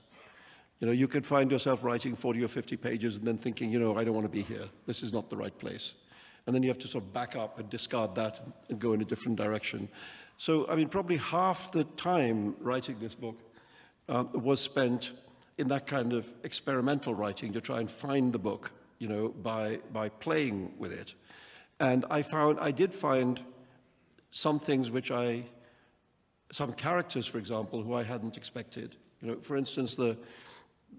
You know, you could find yourself writing 40 or 50 pages and then thinking, you know, I don't want to be here. This is not the right place. And then you have to sort of back up and discard that and go in a different direction. So, I mean, probably half the time writing this book was spent in that kind of experimental writing to try and find the book, you know, by playing with it. And I did find some things which some characters, for example, who I hadn't expected. You know, for instance,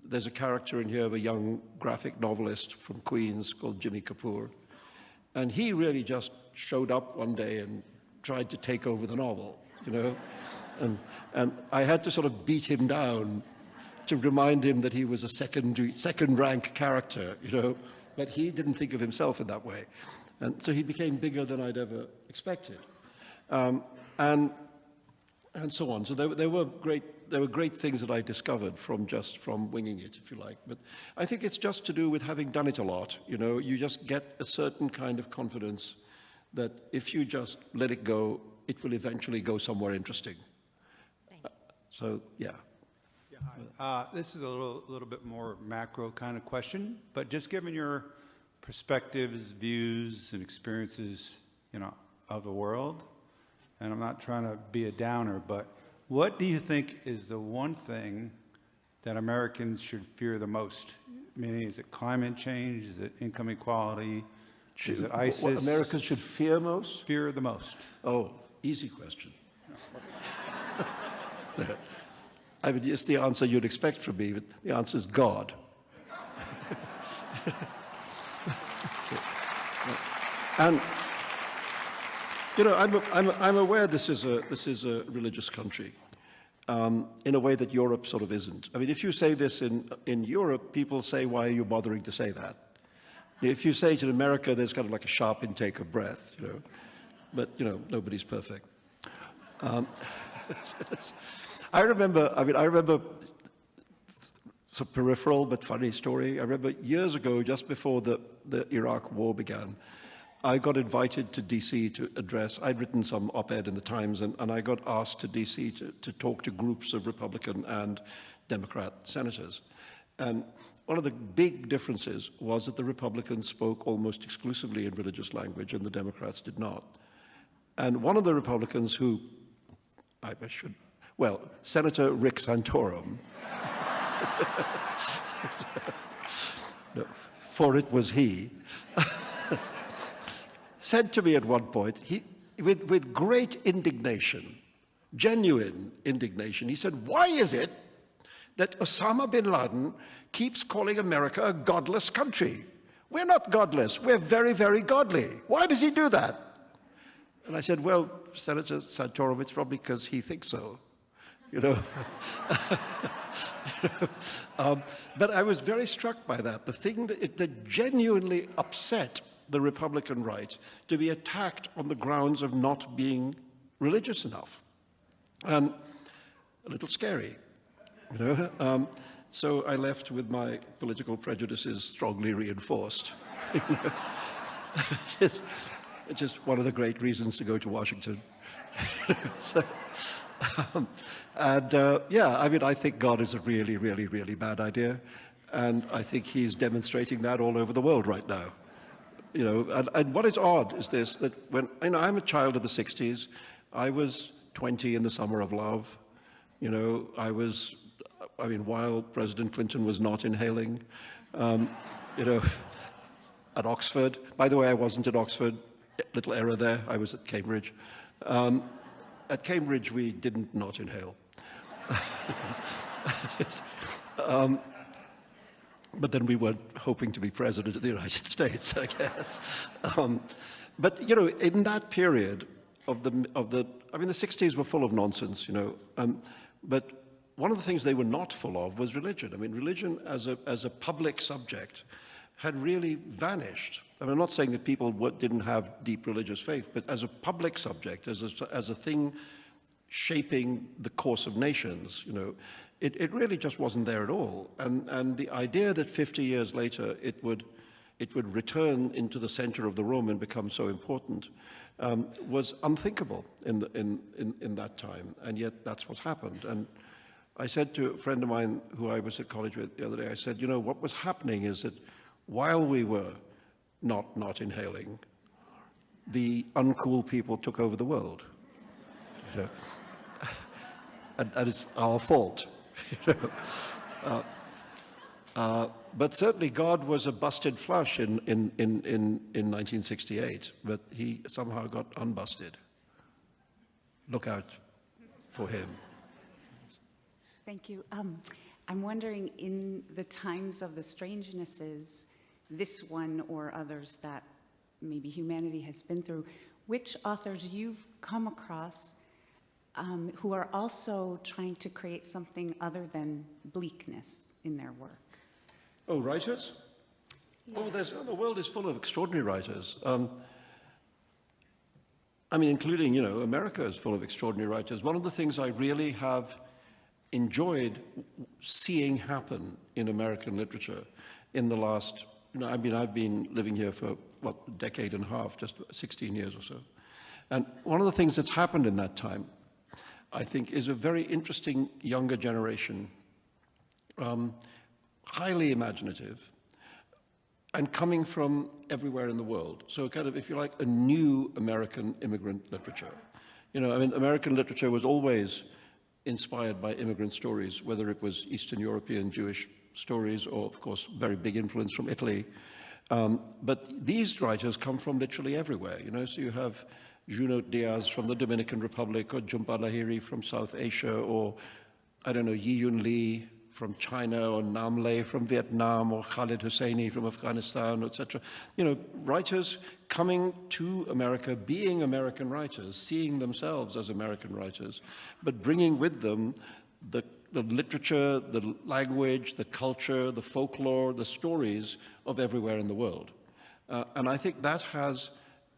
there's a character in here of a young graphic novelist from Queens called Jimmy Kapoor. And he really just showed up one day and tried to take over the novel, you know. And I had to sort of beat him down to remind him that he was a second-rank character, you know. But he didn't think of himself in that way. And so he became bigger than I'd ever expected. And so on. So there were great there were great things that I discovered from winging it, if you like. But I think it's just to do with having done it a lot. You know, you just get a certain kind of confidence that if you just let it go, it will eventually go somewhere interesting. So, yeah. Yeah, hi. This is a little bit more macro kind of question, but just given your perspectives, views, and experiences, of the world, and I'm not trying to be a downer, but what do you think is the one thing that Americans should fear the most? Meaning, is it climate change? Is it income equality? Is it ISIS? What Americans should fear most? Fear the most. Oh, easy question. I mean, it's the answer you'd expect from me, but the answer is God. And I'm aware this is a religious country, in a way that Europe sort of isn't. I mean, if you say this in Europe, people say, "Why are you bothering to say that?" If you say it in America, there's kind of like a sharp intake of breath, But nobody's perfect. I remember. It's a peripheral but funny story. I remember years ago, just before the Iraq war began, I got invited to DC to address. I'd written some op-ed in the Times, and I got asked to DC to talk to groups of Republican and Democrat senators. And one of the big differences was that the Republicans spoke almost exclusively in religious language, and the Democrats did not. And one of the Republicans who, Senator Rick Santorum, no, for it was he, said to me at one point, with great indignation, genuine indignation, he said, "Why is it that Osama bin Laden keeps calling America a godless country? We're not godless. We're very, very godly. Why does he do that?" And I said, "Well, Senator Santorum, it's probably because he thinks so, But I was very struck by that. The thing that genuinely upset the Republican right to be attacked on the grounds of not being religious enough. And a little scary, So I left with my political prejudices strongly reinforced. It's just one of the great reasons to go to Washington. I think God is a really, really, really bad idea. And I think he's demonstrating that all over the world right now. And what is odd is this, that when, I'm a child of the 60s, I was 20 in the summer of love. While President Clinton was not inhaling, at Oxford. By the way, I wasn't at Oxford. Little error there. I was at Cambridge. At Cambridge, we didn't not inhale. But then we weren't hoping to be president of the United States, I guess. But in that period of the 60s were full of nonsense, but one of the things they were not full of was religion. Religion as a public subject had really vanished. I'm not saying that people didn't have deep religious faith, but as a public subject, as a thing shaping the course of nations, it really just wasn't there at all. And the idea that 50 years later it would return into the center of the room and become so important was unthinkable in that time. And yet that's what's happened. And I said to a friend of mine who I was at college with the other day, I said, what was happening is that while we were not inhaling, the uncool people took over the world. And it's our fault. But certainly God was a busted flush in 1968, but he somehow got unbusted. Look out for him. Thank you. I'm wondering, in the times of the strangenesses, this one or others that maybe humanity has been through, which authors you've come across who are also trying to create something other than bleakness in their work? Oh, writers? Yeah. Oh, the world is full of extraordinary writers. Including, America is full of extraordinary writers. One of the things I really have enjoyed seeing happen in American literature in the last, I mean, I've been living here for, what, a decade and a half, just 16 years or so. And one of the things that's happened in that time, I think, is a very interesting younger generation, highly imaginative, and coming from everywhere in the world. So kind of, if you like, a new American immigrant literature. You know, I mean, American literature was always inspired by immigrant stories, whether it was Eastern European Jewish stories or, of course, very big influence from Italy. But these writers come from literally everywhere, you know, so you have Junot Diaz from the Dominican Republic, or Jhumpa Lahiri from South Asia, or, I don't know, Yi Yun Lee from China, or Nam Le from Vietnam, or Khalid Hosseini from Afghanistan, etc. You know, writers coming to America, being American writers, seeing themselves as American writers, but bringing with them the literature, the language, the culture, the folklore, the stories of everywhere in the world. And I think that has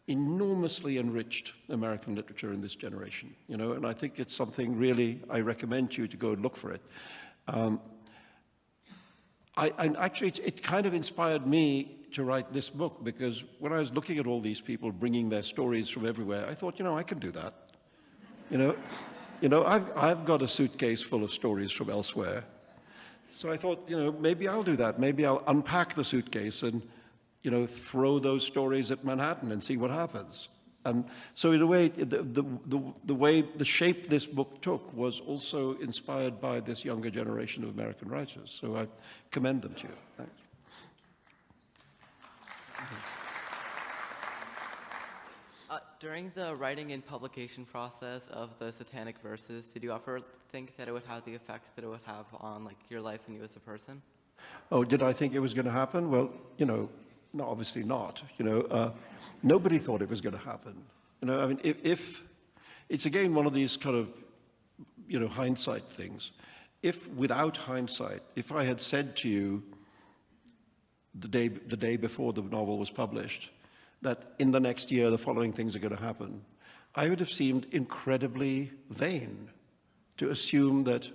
enormously enriched American literature in this generation, you know, and I think it's something really, I recommend you to go and look for it. Actually, it kind of inspired me to write this book, because when I was looking at all these people bringing their stories from everywhere, I thought, you know, I can do that. You know, I've got a suitcase full of stories from elsewhere. So I thought, you know, maybe I'll do that. Maybe I'll unpack the suitcase and, you know, throw those stories at Manhattan and see what happens. And so in a way, the shape this book took was also inspired by this younger generation of American writers. So I commend them to you. Thanks. During the writing and publication process of the Satanic Verses, did you ever think that it would have the effect that it would have on, like, your life and you as a person? Oh, did I think it was going to happen? Well, you know, no, obviously not. You know, nobody thought it was going to happen. You know, I mean, if it's again one of these kind of, you know, hindsight things. If without hindsight, if I had said to you the day before the novel was published that in the next year the following things are going to happen, I would have seemed incredibly vain to assume that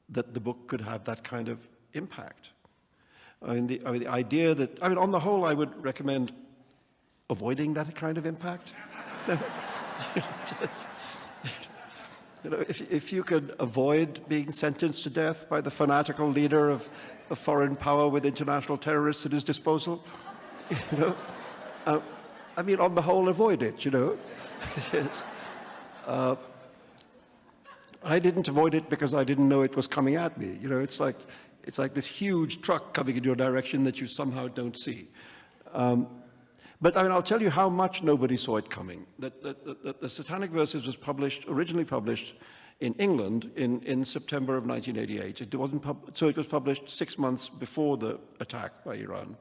the book could have that kind of impact. I mean, the idea that, I mean, on the whole, I would recommend avoiding that kind of impact. You know, if you could avoid being sentenced to death by the fanatical leader of a foreign power with international terrorists at his disposal, you know, I mean, on the whole, avoid it, you know. I didn't avoid it because I didn't know it was coming at me. You know, it's like this huge truck coming in your direction that you somehow don't see. But I mean, I'll tell you how much nobody saw it coming. The Satanic Verses was originally published in England in September of 1988. It wasn't so it was published 6 months before the attack by Iran.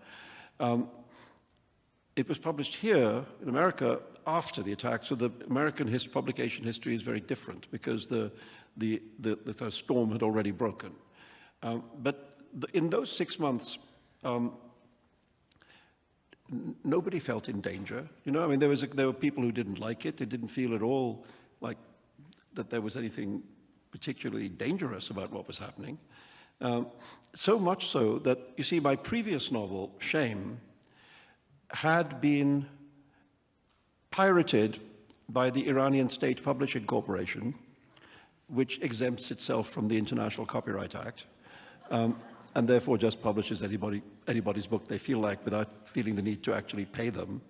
It was published here in America after the attack, so the American publication history is very different because the storm had already broken. But in those 6 months, nobody felt in danger. You know, I mean, there were people who didn't like it. They didn't feel at all like that there was anything particularly dangerous about what was happening. So much so that, you see, my previous novel, Shame, had been pirated by the Iranian State Publishing Corporation, which exempts itself from the International Copyright Act, and therefore just publishes anybody's book they feel like without feeling the need to actually pay them.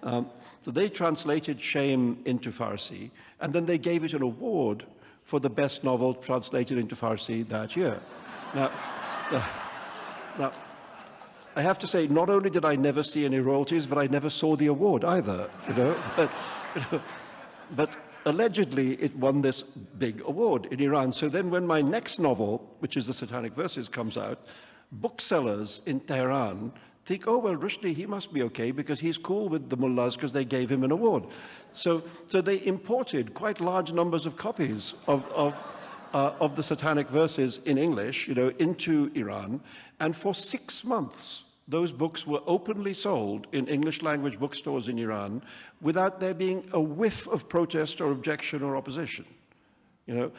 So they translated Shame into Farsi, and then they gave it an award for the best novel translated into Farsi that year. Now, I have to say, not only did I never see any royalties, but I never saw the award either, you know. But allegedly, it won this big award in Iran. So then when my next novel, which is The Satanic Verses, comes out, booksellers in Tehran think, oh, well, Rushdie, he must be okay because he's cool with the mullahs because they gave him an award. So they imported quite large numbers of copies of the Satanic Verses in English, you know, into Iran. And for 6 months, those books were openly sold in English language bookstores in Iran without there being a whiff of protest or objection or opposition. you know.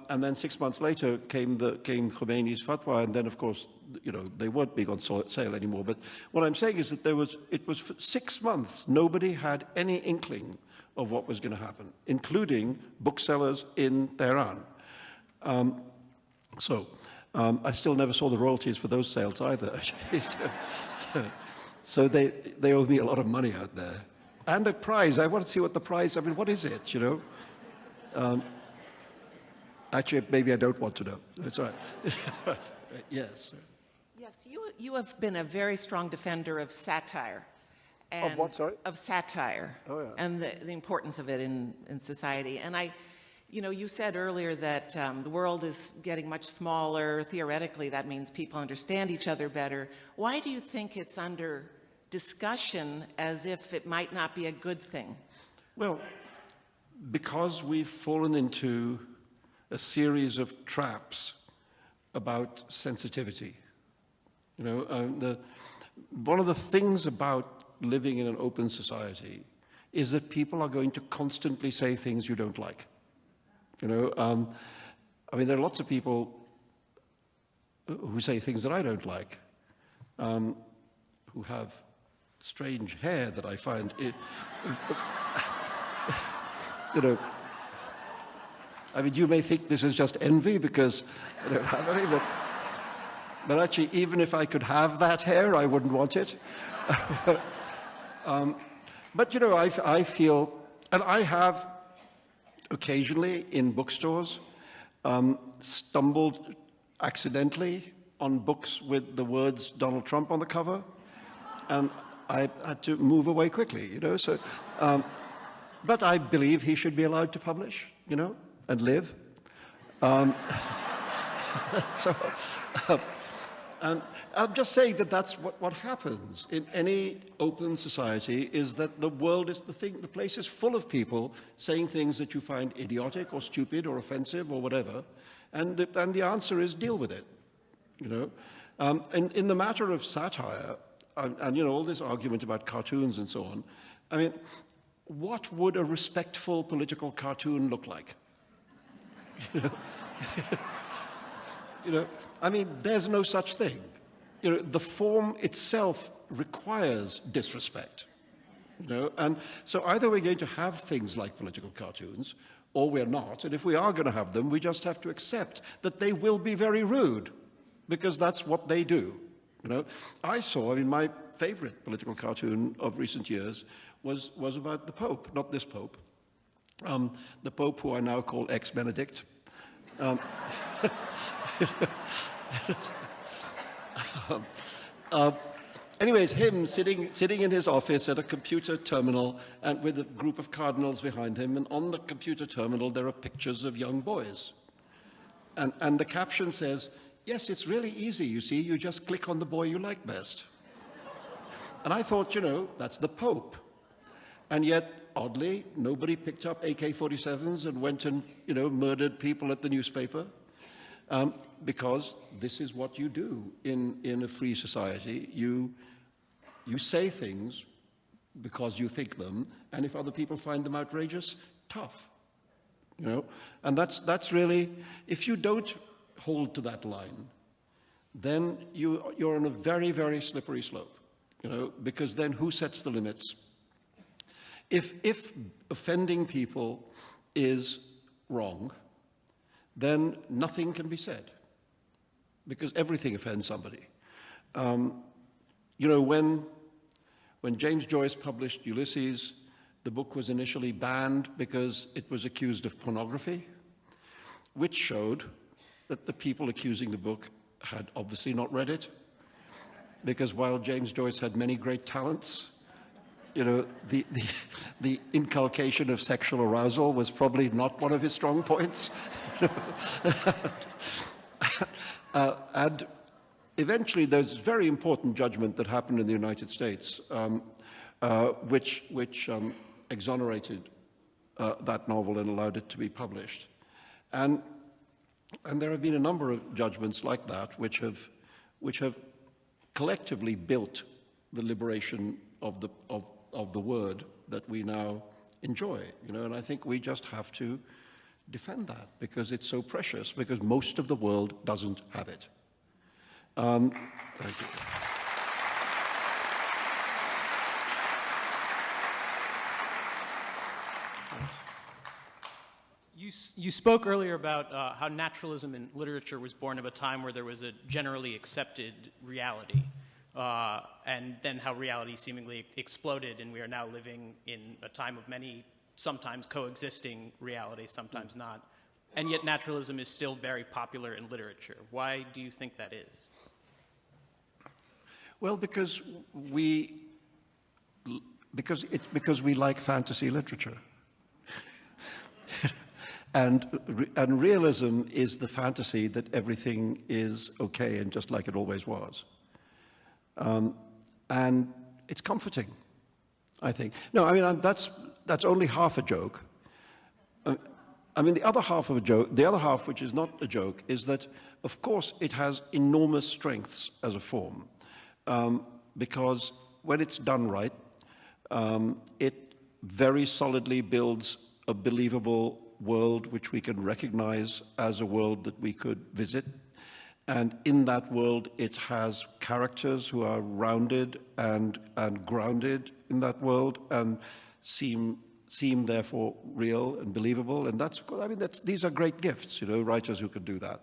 And then 6 months later came Khomeini's fatwa, and then, of course, you know, they weren't being on sale anymore. But what I'm saying is that it was for 6 months, nobody had any inkling of what was going to happen, including booksellers in Tehran. I still never saw the royalties for those sales either, actually. So they owe me a lot of money out there. And a prize. I want to see what the prize, I mean, what is it, you know? Actually, maybe I don't want to know. That's all right. Yes. Yes, you have been a very strong defender of satire. And of what, sorry? Of satire. Oh, yeah. And the importance of it in society. And you know, you said earlier that the world is getting much smaller. Theoretically, that means people understand each other better. Why do you think it's under discussion as if it might not be a good thing? Well, because we've fallen into a series of traps about sensitivity. You know, one of the things about living in an open society is that people are going to constantly say things you don't like. You know, I mean, there are lots of people who say things that I don't like, who have strange hair that I find, you know, I mean, you may think this is just envy because I don't have any, but actually, even if I could have that hair, I wouldn't want it. But, you know, I feel, and I have occasionally in bookstores stumbled accidentally on books with the words Donald Trump on the cover, and I had to move away quickly, you know. So, but I believe he should be allowed to publish, you know, and live. And I'm just saying that that's what happens in any open society, is that the world is the place is full of people saying things that you find idiotic or stupid or offensive or whatever, and the answer is deal with it, you know. And in the matter of satire, and you know, all this argument about cartoons and so on, I mean, what would a respectful political cartoon look like? You know? You know, I mean, there's no such thing. You know, the form itself requires disrespect. You know, and so either we're going to have things like political cartoons, or we're not. And if we are going to have them, we just have to accept that they will be very rude, because that's what they do. You know, I mean, my favorite political cartoon of recent years was about the Pope, not this Pope, the Pope who I now call ex-Benedict. Anyways, him sitting in his office at a computer terminal and with a group of cardinals behind him, and on the computer terminal there are pictures of young boys. And the caption says, yes, it's really easy, you see, you just click on the boy you like best. And I thought, you know, that's the Pope. And yet, oddly, nobody picked up AK-47s and went and, you know, murdered people at the newspaper. Because this is what you do in a free society. You say things because you think them, and if other people find them outrageous, tough. You know, and that's really, if you don't hold to that line, then you're on a very, very slippery slope. You know, because then who sets the limits? If offending people is wrong, then nothing can be said, because everything offends somebody. You know, when James Joyce published Ulysses, the book was initially banned because it was accused of pornography, which showed that the people accusing the book had obviously not read it, because while James Joyce had many great talents, you know, the inculcation of sexual arousal was probably not one of his strong points. And eventually there's a very important judgment that happened in the United States, which exonerated that novel and allowed it to be published. And there have been a number of judgments like that which have collectively built the liberation of the word that we now enjoy, you know, and I think we just have to defend that, because it's so precious, because most of the world doesn't have it. Thank you. You spoke earlier about how naturalism in literature was born of a time where there was a generally accepted reality, and then how reality seemingly exploded, and we are now living in a time of many, sometimes coexisting realities, sometimes not. And yet naturalism is still very popular in literature. Why do you think that is? Well, because we like fantasy literature. And realism is the fantasy that everything is okay and just like it always was. And it's comforting, I think. No, I mean, that's only half a joke. I mean, the other half of a joke, the other half, which is not a joke, is that, of course, it has enormous strengths as a form. Because when it's done right, it very solidly builds a believable world which we can recognize as a world that we could visit. And in that world, it has characters who are rounded and grounded in that world and seem therefore real and believable. And these are great gifts, you know, writers who can do that.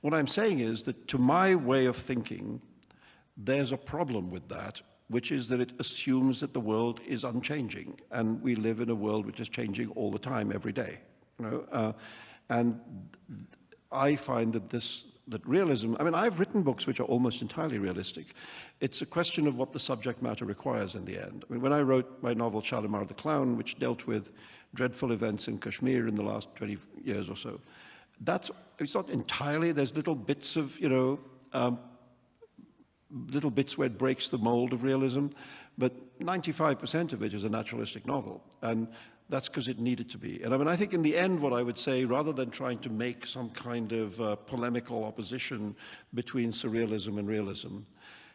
What I'm saying is that to my way of thinking, there's a problem with that, which is that it assumes that the world is unchanging, and we live in a world which is changing all the time, every day. You know? And I find that realism, I mean, I've written books which are almost entirely realistic. It's a question of what the subject matter requires in the end. I mean, when I wrote my novel Shalimar the Clown, which dealt with dreadful events in Kashmir in the last 20 years or so, it's not entirely, there's little bits of, you know, little bits where it breaks the mold of realism, but 95% of it is a naturalistic novel, and that's because it needed to be. And I mean, I think in the end what I would say, rather than trying to make some kind of polemical opposition between surrealism and realism,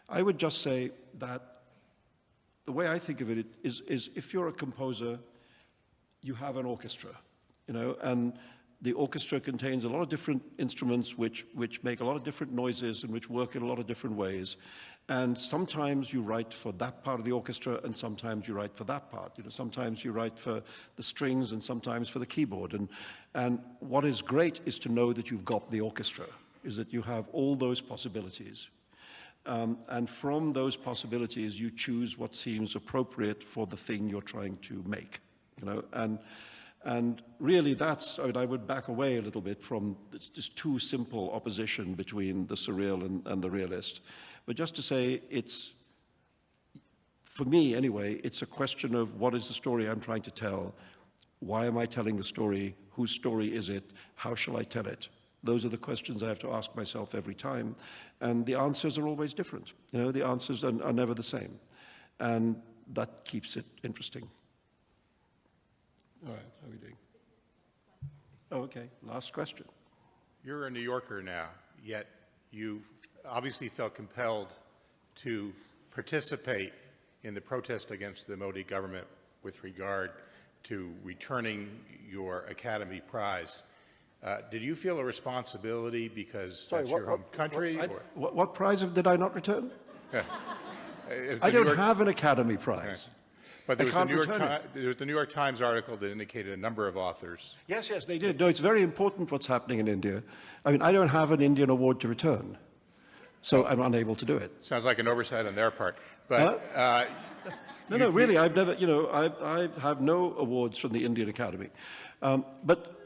I would just say that the way I think of it is if you're a composer, you have an orchestra, you know, and the orchestra contains a lot of different instruments which make a lot of different noises and which work in a lot of different ways. And sometimes you write for that part of the orchestra and sometimes you write for that part. You know, sometimes you write for the strings and sometimes for the keyboard. And what is great is to know that you've got the orchestra, is that you have all those possibilities. And from those possibilities, you choose what seems appropriate for the thing you're trying to make, you know, and really that's, I mean, I would back away a little bit from this too simple opposition between the surreal and the realist. But just to say it's, for me anyway, it's a question of what is the story I'm trying to tell? Why am I telling the story? Whose story is it? How shall I tell it? Those are the questions I have to ask myself every time. And the answers are always different. You know, the answers are never the same. And that keeps it interesting. All right, how are we doing? Oh, okay, last question. You're a New Yorker now, yet you obviously felt compelled to participate in the protest against the Modi government with regard to returning your Academy Prize. Did you feel a responsibility because that's your home country? What prize did I not return? I don't have an Academy Prize. Okay. But there was the New York Times article that indicated a number of authors. Yes, they did. No, it's very important what's happening in India. I mean, I don't have an Indian award to return, so I'm unable to do it. Sounds like an oversight on their part. But no, really, I've never, you know, I have no awards from the Indian Academy. But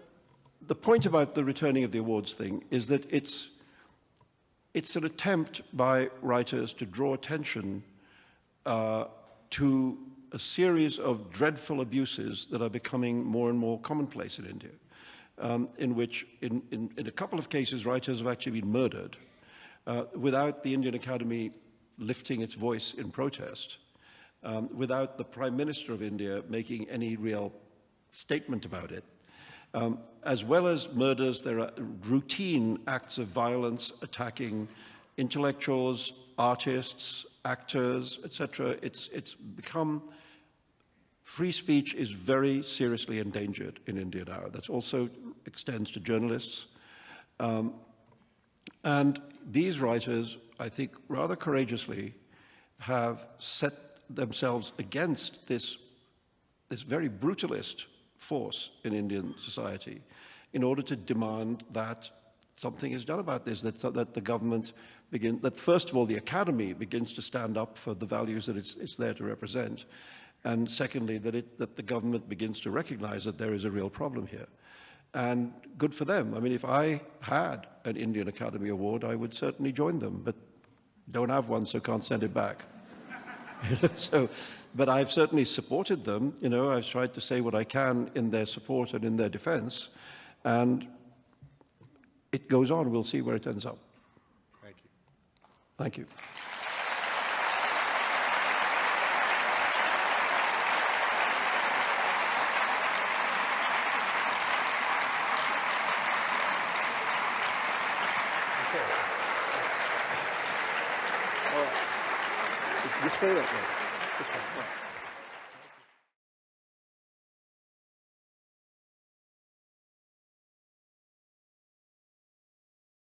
the point about the returning of the awards thing is that it's an attempt by writers to draw attention to a series of dreadful abuses that are becoming more and more commonplace in India, in which, in a couple of cases, writers have actually been murdered without the Indian Academy lifting its voice in protest, without the Prime Minister of India making any real statement about it. As well as murders, there are routine acts of violence attacking intellectuals, artists, actors, etc. It's become, free speech is very seriously endangered in India now. That's also extends to journalists. And these writers, I think, rather courageously have set themselves against this very brutalist force in Indian society in order to demand that something is done about this, that the government that first of all the academy begins to stand up for the values that it's there to represent, and secondly that the government begins to recognize that there is a real problem here. And good for them. I mean, if I had an Indian Academy Award, I would certainly join them, but don't have one, so can't send it back. But I've certainly supported them. You know, I've tried to say what I can in their support and in their defense, and it goes on. We'll see where it ends up. Thank you. Thank you. Just stay that way.